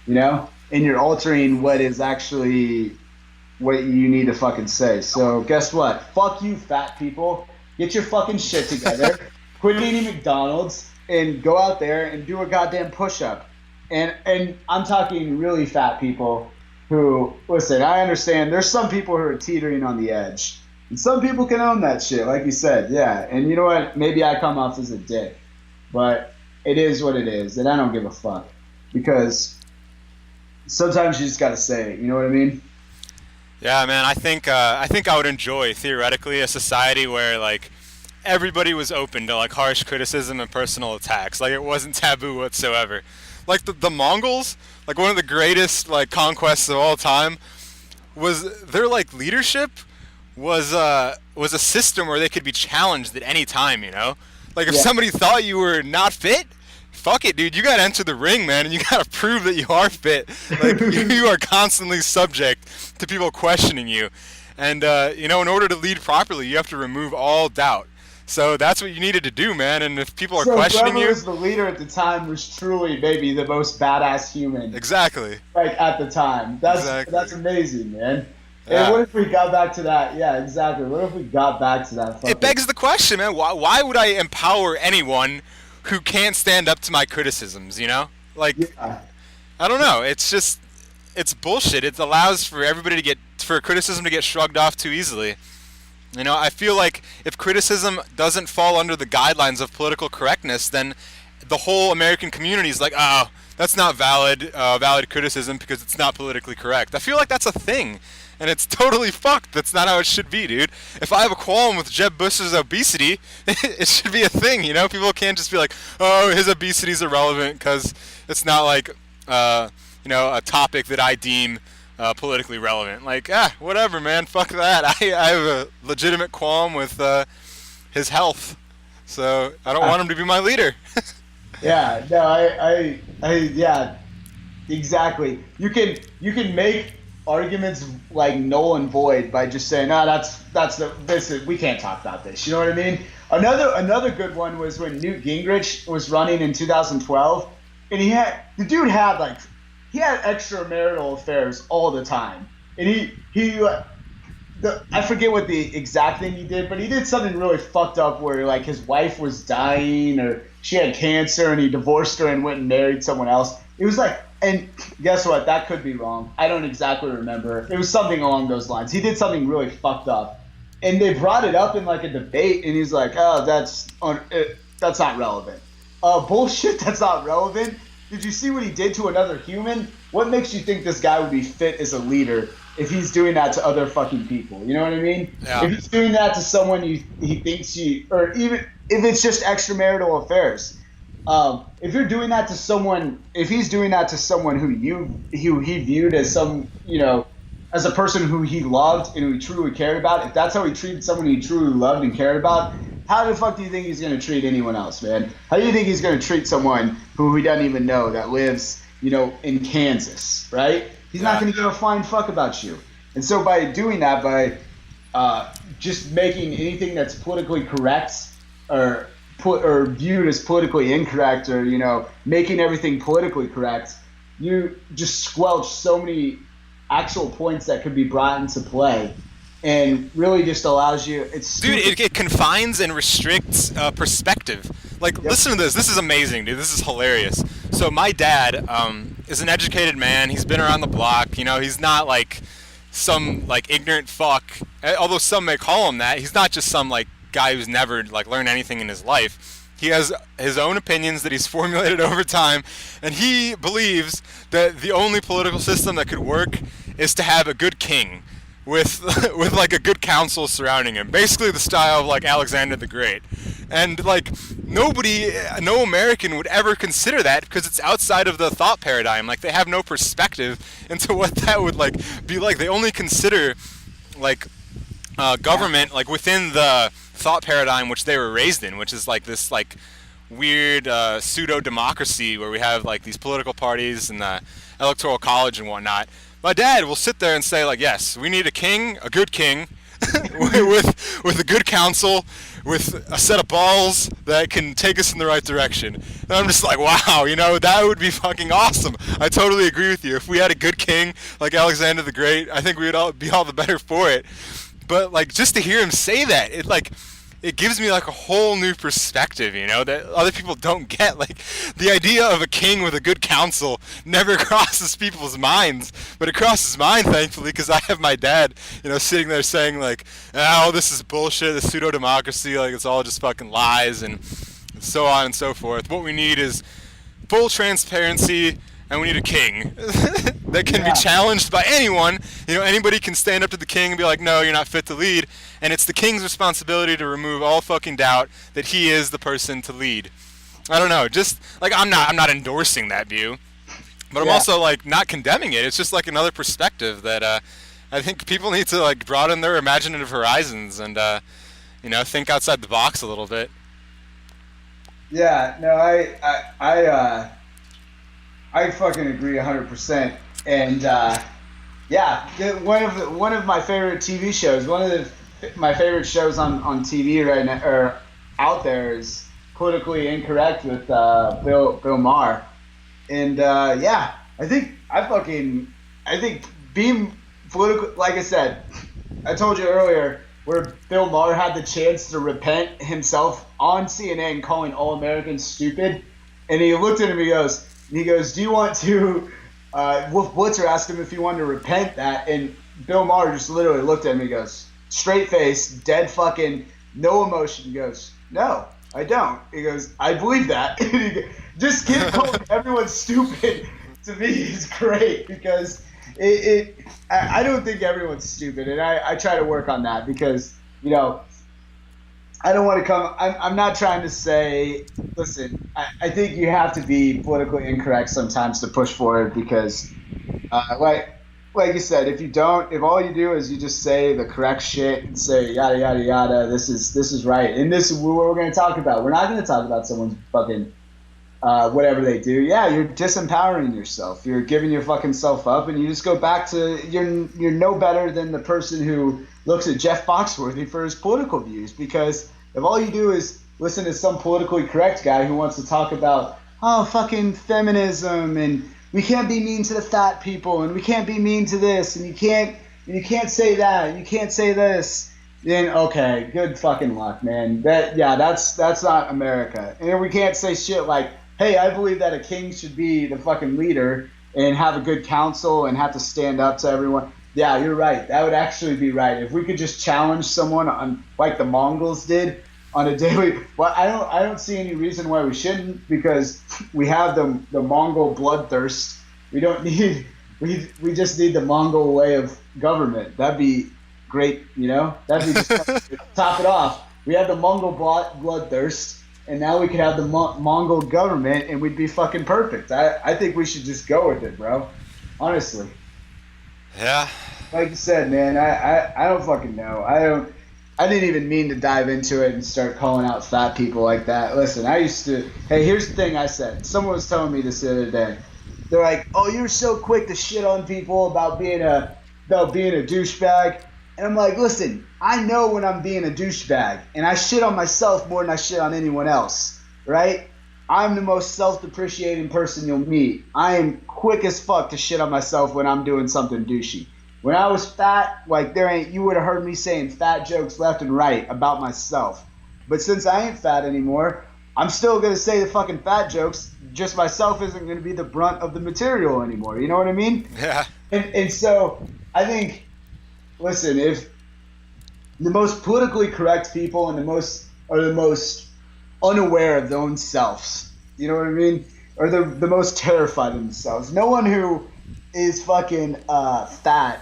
You know? And you're altering what is actually what you need to fucking say. So guess what? Fuck you, fat people. Get your fucking shit together. Quit eating McDonald's and go out there and do a goddamn push-up. And I'm talking really fat people who, listen, I understand there's some people who are teetering on the edge. And some people can own that shit, like you said, yeah. And you know what? Maybe I come off as a dick. But it is what it is, and I don't give a fuck. Because sometimes you just gotta say it, you know what I mean? Yeah, man. I think I would enjoy, theoretically, a society where, like, everybody was open to, like, harsh criticism and personal attacks. Like, it wasn't taboo whatsoever. Like the Mongols, like, one of the greatest, like, conquests of all time was their, like, leadership was a system where they could be challenged at any time, you know? Like, if somebody thought you were not fit, fuck it, dude. You gotta enter the ring, man, and you gotta prove that you are fit. Like, you are constantly subject to people questioning you. And, you know, in order to lead properly, you have to remove all doubt. So that's what you needed to do, man. And if people are questioning you, whoever was the leader at the time was truly maybe the most badass human. Exactly. Like, at the time. That's amazing, man. Yeah. And what if we got back to that? Yeah, exactly. What if we got back to that? It begs the question, man. Why would I empower anyone who can't stand up to my criticisms, you know? Like, I don't know. It's just, it's bullshit. It allows for everybody to for criticism to get shrugged off too easily. You know, I feel like if criticism doesn't fall under the guidelines of political correctness, then the whole American community is like, oh, that's not valid criticism because it's not politically correct. I feel like that's a thing. And it's totally fucked. That's not how it should be, dude. If I have a qualm with Jeb Bush's obesity, it should be a thing, you know? People can't just be like, oh, his obesity's irrelevant because it's not like, you know, a topic that I deem politically relevant. Like, whatever, man. Fuck that. I have a legitimate qualm with his health. So I don't want him to be my leader. Yeah, no, yeah, exactly. You can make arguments like null and void by just saying, no, we can't talk about this. You know what I mean? Another good one was when Newt Gingrich was running in 2012, and he had extramarital affairs all the time, and he I forget what the exact thing he did, but he did something really fucked up where like his wife was dying or she had cancer and he divorced her and went and married someone else. It was like, and guess what? That could be wrong. I don't exactly remember. It was something along those lines. He did something really fucked up, and they brought it up in like a debate, and he's like, "Oh, that's not relevant." Bullshit. That's not relevant. Did you see what he did to another human? What makes you think this guy would be fit as a leader if he's doing that to other fucking people? You know what I mean? Yeah. If he's doing that to someone he thinks or even if it's just extramarital affairs. If you're doing that to someone, if he's doing that to someone who he viewed as some, as a person who he loved and who he truly cared about, if that's how he treated someone he truly loved and cared about, how the fuck do you think he's going to treat anyone else, man? How do you think he's going to treat someone who he doesn't even know that lives, in Kansas, right? He's not going to give a flying fuck about you. And so by doing that, by just making anything that's politically correct or viewed as politically incorrect or, making everything politically correct, you just squelch so many actual points that could be brought into play. And really just allows you. It confines and restricts perspective. Like, yep. Listen to this. This is amazing, dude. This is hilarious. So my dad is an educated man. He's been around the block. He's not like some like ignorant fuck. Although some may call him that. He's not just some like guy who's never like learned anything in his life. He has his own opinions that he's formulated over time, and he believes that the only political system that could work is to have a good king. With like a good council surrounding him, basically the style of like Alexander the Great, and like no American would ever consider that because it's outside of the thought paradigm. Like they have no perspective into what that would like be like. They only consider like government like within the thought paradigm which they were raised in, which is like this like weird pseudo democracy where we have like these political parties and the electoral college and whatnot. My dad will sit there and say, like, yes, we need a king, a good king, with a good council, with a set of balls that can take us in the right direction. And I'm just like, wow, that would be fucking awesome. I totally agree with you. If we had a good king like Alexander the Great, I think we would all be all the better for it. But, like, just to hear him say that, it gives me like a whole new perspective, that other people don't get. Like the idea of a king with a good council never crosses people's minds, but it crosses mine, thankfully, because I have my dad, sitting there saying like, oh, this is bullshit, this pseudo democracy, like it's all just fucking lies and so on and so forth. What we need is full transparency, and we need a king that can be challenged by anyone. Anybody can stand up to the king and be like, no, you're not fit to lead. And it's the king's responsibility to remove all fucking doubt that he is the person to lead. I don't know, just like I'm not endorsing that view, but I'm also like not condemning it. It's just like another perspective that I think people need to like broaden their imaginative horizons and think outside the box a little bit. Yeah, no, I fucking agree 100%. And one of my favorite TV shows, my favorite shows on TV right now or out there is Politically Incorrect with Bill Maher. And I think being political, like I said, I told you earlier where Bill Maher had the chance to repent himself on CNN calling all Americans stupid, and he looked at him and he goes, do you want to Wolf Blitzer asked him if he wanted to repent that, and Bill Maher just literally looked at him and he goes, straight face, dead fucking, no emotion. He goes, no, I don't. He goes, I believe that. Just keep calling everyone stupid to me is great because I don't think everyone's stupid, and I try to work on that because, I don't want to come. I'm not trying to say. Listen, I think you have to be politically incorrect sometimes to push forward because, like you said, if all you do is you just say the correct shit and say yada yada yada, this is right, and this is what we're going to talk about. We're not going to talk about someone's fucking whatever they do. Yeah, you're disempowering yourself. You're giving your fucking self up, and you just go back to you're no better than the person who looks at Jeff Foxworthy for his political views, because if all you do is listen to some politically correct guy who wants to talk about fucking feminism and we can't be mean to the fat people and we can't be mean to this and you can't You can't say that. You can't say this. Then okay, good fucking luck, man. That's not America. And we can't say shit like, hey, I believe that a king should be the fucking leader and have a good council and have to stand up to everyone. Yeah, you're right. That would actually be right. If we could just challenge someone on like the Mongols did on a daily. Well, I don't see any reason why we shouldn't, because we have the Mongol bloodthirst. We don't need we just need the Mongol way of government. That'd be great, you know. That'd be just top it off. We have the Mongol bloodthirst, and now we could have the Mongol government, and we'd be fucking perfect. I think we should just go with it, bro. Honestly. Yeah. Like you said, man, I don't fucking know. I didn't even mean to dive into it and start calling out fat people like that. Listen, hey, here's the thing I said. Someone was telling me this the other day. They're like, "Oh, you're so quick to shit on people about being a douchebag." And I'm like, "Listen, I know when I'm being a douchebag, and I shit on myself more than I shit on anyone else, right? I'm the most self-depreciating person you'll meet. I am quick as fuck to shit on myself when I'm doing something douchey. When I was fat, like you would have heard me saying fat jokes left and right about myself. But since I ain't fat anymore, I'm still gonna say the fucking fat jokes. Just myself isn't gonna be the brunt of the material anymore. You know what I mean? Yeah. And so I think, listen, if the most politically correct people and the most unaware of their own selves, you know what I mean? Or the most terrified of themselves. No one who is fucking fat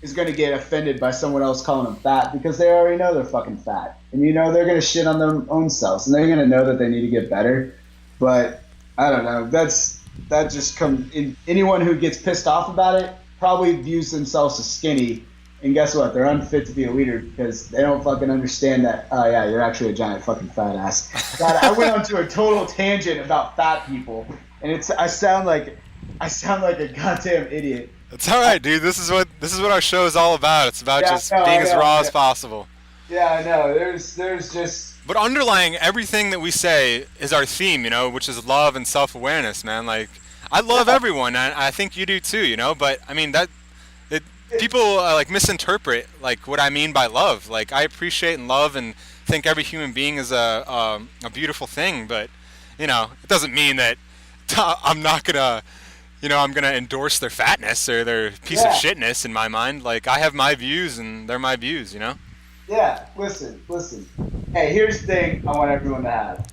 is going to get offended by someone else calling them fat, because they already know they're fucking fat. And you know they're going to shit on their own selves, and they're going to know that they need to get better. But I don't know. That just comes in. Anyone who gets pissed off about it probably views themselves as skinny. And guess what? They're unfit to be a leader because they don't fucking understand that, oh yeah, you're actually a giant fucking fat ass. God, I went on to a total tangent about fat people, and I sound like a goddamn idiot. It's all right, dude. This is what our show is all about. It's about being as raw as possible. Yeah, I know. There's just. But underlying everything that we say is our theme, you know, which is love and self-awareness, man. Like, I love everyone, and I think you do too, you know. But I mean people like misinterpret like what I mean by love. Like, I appreciate and love and think every human being is a beautiful thing, but you know, it doesn't mean that I'm not gonna, you know, I'm gonna endorse their fatness or their piece of shitness in my mind. Like, I have my views and they're my views, you know. Yeah, listen. Hey, here's the thing I want everyone to have.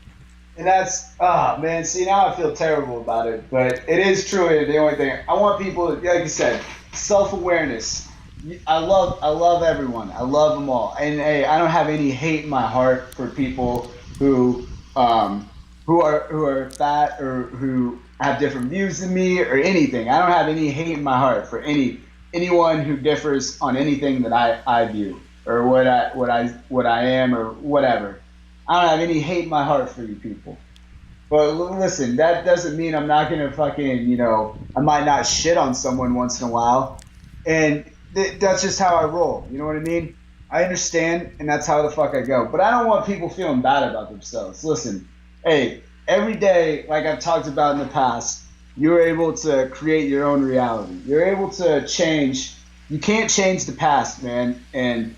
And that's, oh man, see, now I feel terrible about it, but it is truly the only thing. I want people, like you said, self-awareness. I love everyone. I love them all. And hey, I don't have any hate in my heart for people who are fat or who have different views than me or anything. I don't have any hate in my heart for anyone who differs on anything that I view or what I am or whatever. I don't have any hate in my heart for you people. But listen, that doesn't mean I'm not gonna fucking, you know, I might not shit on someone once in a while, and that's just how I roll. You know what I mean? I understand, and that's how the fuck I go. But I don't want people feeling bad about themselves. Listen, hey, every day, like I've talked about in the past, you're able to create your own reality. You're able to change. You can't change the past, man, and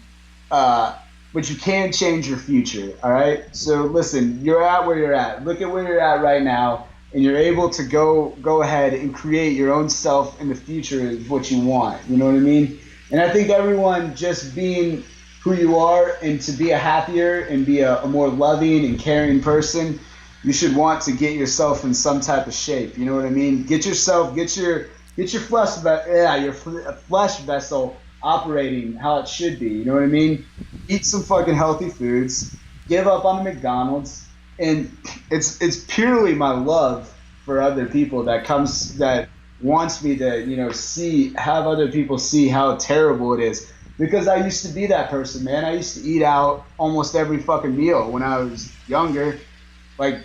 but you can change your future, all right? So listen, you're at where you're at. Look at where you're at right now, and you're able to go ahead and create your own self in the future is what you want. You know what I mean? And I think everyone just being who you are and to be a happier and be a more loving and caring person, you should want to get yourself in some type of shape. You know what I mean? Get your flesh vessel operating how it should be. You know what I mean? Eat some fucking healthy foods. Give up on the McDonald's. And it's purely my love for other people that wants me to, you know, have other people see how terrible it is. Because I used to be that person, man. I used to eat out almost every fucking meal when I was younger. Like,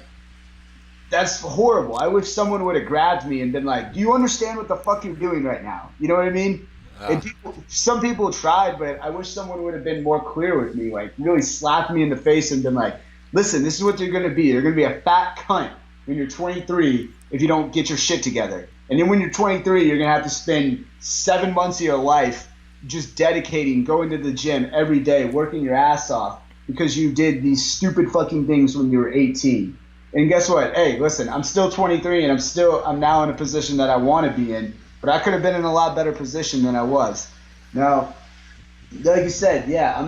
that's horrible. I wish someone would have grabbed me and been like, do you understand what the fuck you're doing right now? You know what I mean? And some people tried, but I wish someone would have been more clear with me, like really slapped me in the face and been like, listen, this is what you're going to be. You're going to be a fat cunt when you're 23 if you don't get your shit together. And then when you're 23, you're going to have to spend 7 months of your life just dedicating, going to the gym every day, working your ass off because you did these stupid fucking things when you were 18. And guess what? Hey, listen, I'm still 23 and I'm now in a position that I want to be in, but I could have been in a lot better position than I was. Now, like you said, yeah, I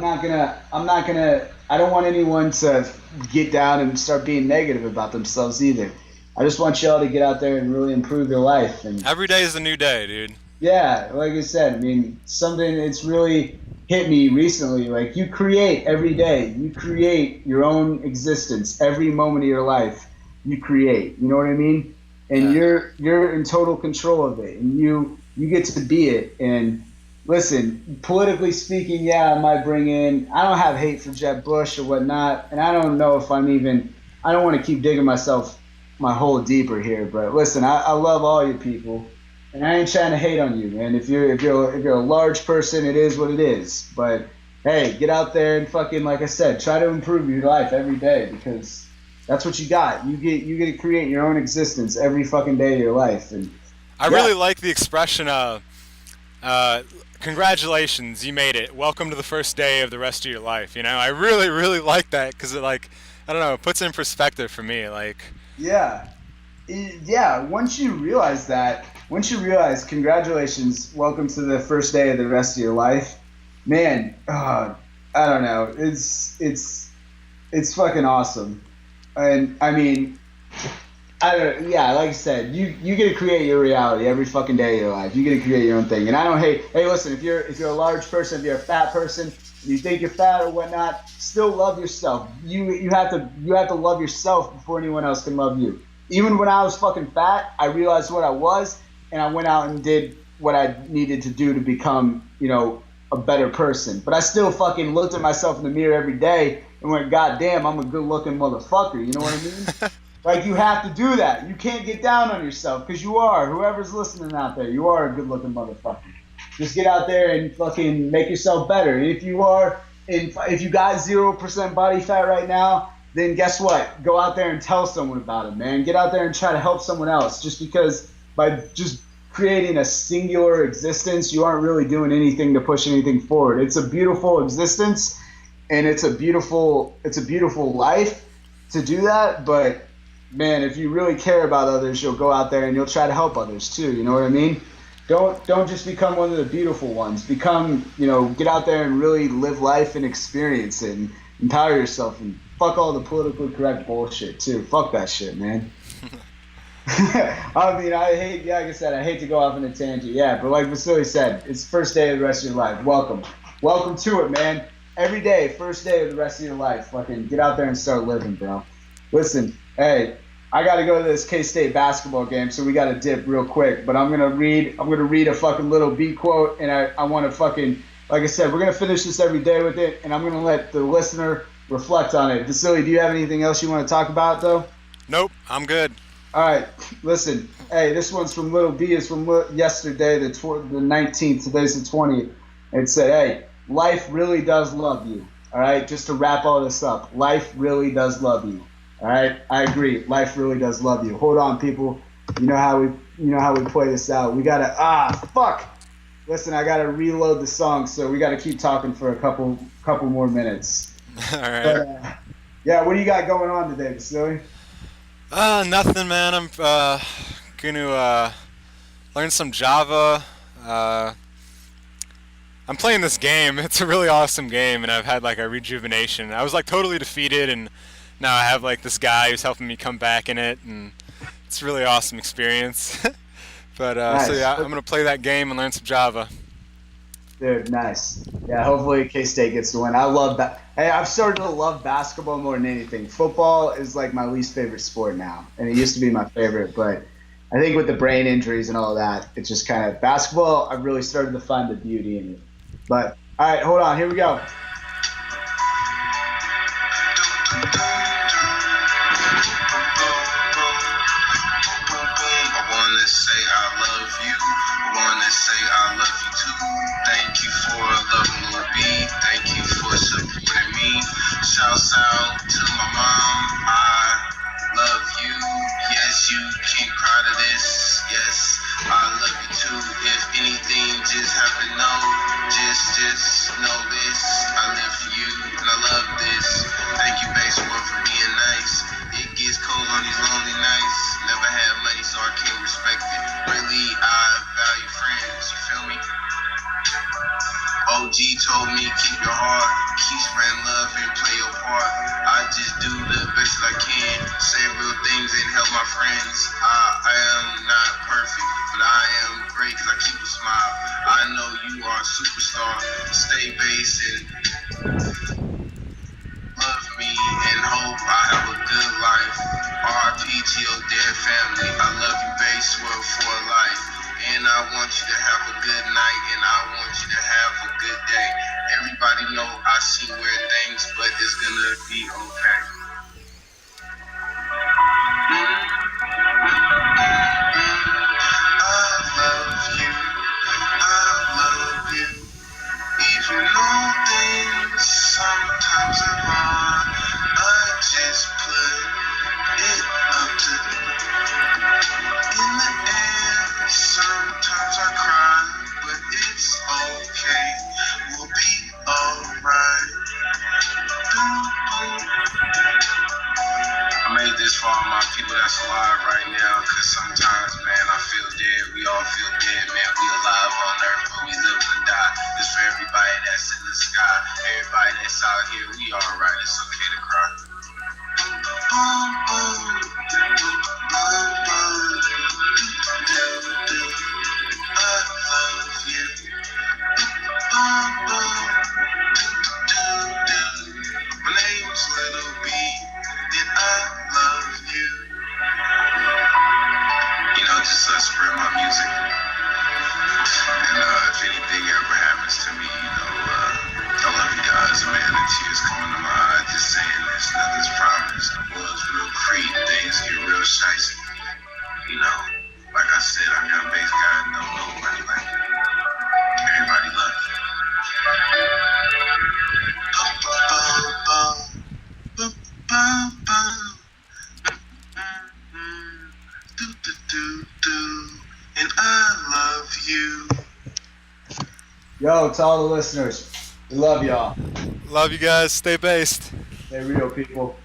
don't want anyone to get down and start being negative about themselves either. I just want y'all to get out there and really improve your life. And Every day is a new day, dude. yeah, like I said, I mean, something that's really hit me recently. Like, you create every day. You create your own existence every moment of your life. You create. You know what I mean? And Yeah. you're in total control of it, and you get to be it. And listen, politically speaking, yeah, I might bring in. I don't have hate for Jeb Bush or whatnot, and I don't know if I'm even. I don't want to keep digging myself my hole deeper here, but listen, I love all you people. And I ain't trying to hate on you, man. If you're a large person, it is what it is. But hey, get out there and fucking, like I said, try to improve your life every day, because that's what you got. You get to create your own existence every fucking day of your life. And I yeah, really like the expression, congratulations, you made it. Welcome to the first day of the rest of your life. You know, I really, really like that because it, like, I don't know, it puts it in perspective for me. Like, yeah, yeah. Once you realize, congratulations, welcome to the first day of the rest of your life, man. I don't know. It's fucking awesome. And I mean, I don't. Yeah, like I said, you get to create your reality every fucking day of your life. You get to create your own thing. And I don't hate. Hey, listen, if you're a large person, if you're a fat person, you think you're fat or whatnot, still love yourself. You have to love yourself before anyone else can love you. Even when I was fucking fat, I realized what I was, and I went out and did what I needed to do to become, a better person. But I still fucking looked at myself in the mirror every day and went, God damn, I'm a good looking motherfucker. You know what I mean? Like, you have to do that. You can't get down on yourself, because you are. Whoever's listening out there, you are a good looking motherfucker. Just get out there and fucking make yourself better. If you got 0% body fat right now, then guess what? Go out there and tell someone about it, man. Get out there and try to help someone else. Just because by just creating a singular existence, you aren't really doing anything to push anything forward. It's a beautiful existence, and it's a beautiful life to do that. But man, if you really care about others, you'll go out there and you'll try to help others too. You know what I mean? Don't just become one of the beautiful ones. Become, get out there and really live life and experience it and empower yourself, and fuck all the politically correct bullshit too. Fuck that shit, man. I mean, like I said, I hate to go off on a tangent. Yeah, but like Vasili said, it's the first day of the rest of your life. Welcome to it, man. Every day, first day of the rest of your life. Fucking get out there and start living, bro. Listen, hey, I got to go to this K-State basketball game, so we got to dip real quick. But I'm gonna read a fucking little beat quote, and I want to fucking, like I said, we're gonna finish this every day with it, and I'm gonna let the listener reflect on it. Vasili, do you have anything else you want to talk about though? nope, I'm good. All right, listen. Hey, this one's from Little B. It's from yesterday, the 19th. Today's the 20th. It said, "Hey, life really does love you." All right, just to wrap all this up, life really does love you. All right, I agree. Life really does love you. Hold on, people. You know how we play this out. We gotta fuck. Listen, I gotta reload the song, so we gotta keep talking for a couple more minutes. All right. But, yeah, what do you got going on today, Vasili? Nothing, man. I'm gonna learn some Java. I'm playing this game. It's a really awesome game, and I've had like a rejuvenation. I was like totally defeated, and now I have like this guy who's helping me come back in it, and it's a really awesome experience. But Nice. so yeah, I'm gonna play that game and learn some Java. Dude, nice. Yeah, hopefully K-State gets to win. I love that. Hey, I've started to love basketball more than anything. Football is like my least favorite sport now, and it used to be my favorite, but I think with the brain injuries and all that, it's just kind of basketball. I've really started to find the beauty in it. But all right, hold on. Here we go. Shouts out to my mom. I love you. Yes, you can cry to this. Yes, I love you too. If anything just happened, no. Just know this. I live for you, and I love this. Thank you, base world, for being nice. It gets cold on these lonely nights. Never had money, so I can't respect it. Really, I value friends. You feel me? OG told me keep your heart, keep spreading love and play your part. I just do the best that I can, say real things and help my friends. I am not perfect, but I am great cause I keep a smile. I know you are a superstar. Stay base and love me and hope I have a good life. RIP to your dead family. I love you, base world, for life. And I want you to have a good night, and I want you to have a good day. Everybody know I see weird things, but it's gonna be okay. I love you. I love you. Even though things sometimes are wrong, I just put it up to in the air. Sometimes I cry, but it's okay. We'll be alright. I made this for all my people that's alive right now, cause sometimes, man, I feel dead. We all feel dead, man. We alive on earth, but we live to die. This for everybody that's in the sky, everybody that's out here. We alright. It's okay to cry. Boom, boom, boom, boom. I love you. Boom, boom. My name's Little B, and I love you. You know, just spread my music. And if anything ever happens to me, you know, I love you guys, man. The tears coming to my eyes just saying this. Nothing's promised. The world's real creep. Things get real shicey. You know, like I said, I got bass guy, no money like everybody love you. And I love you. Yo, to all the listeners, we love y'all. Love you guys. Stay based. Stay real, people.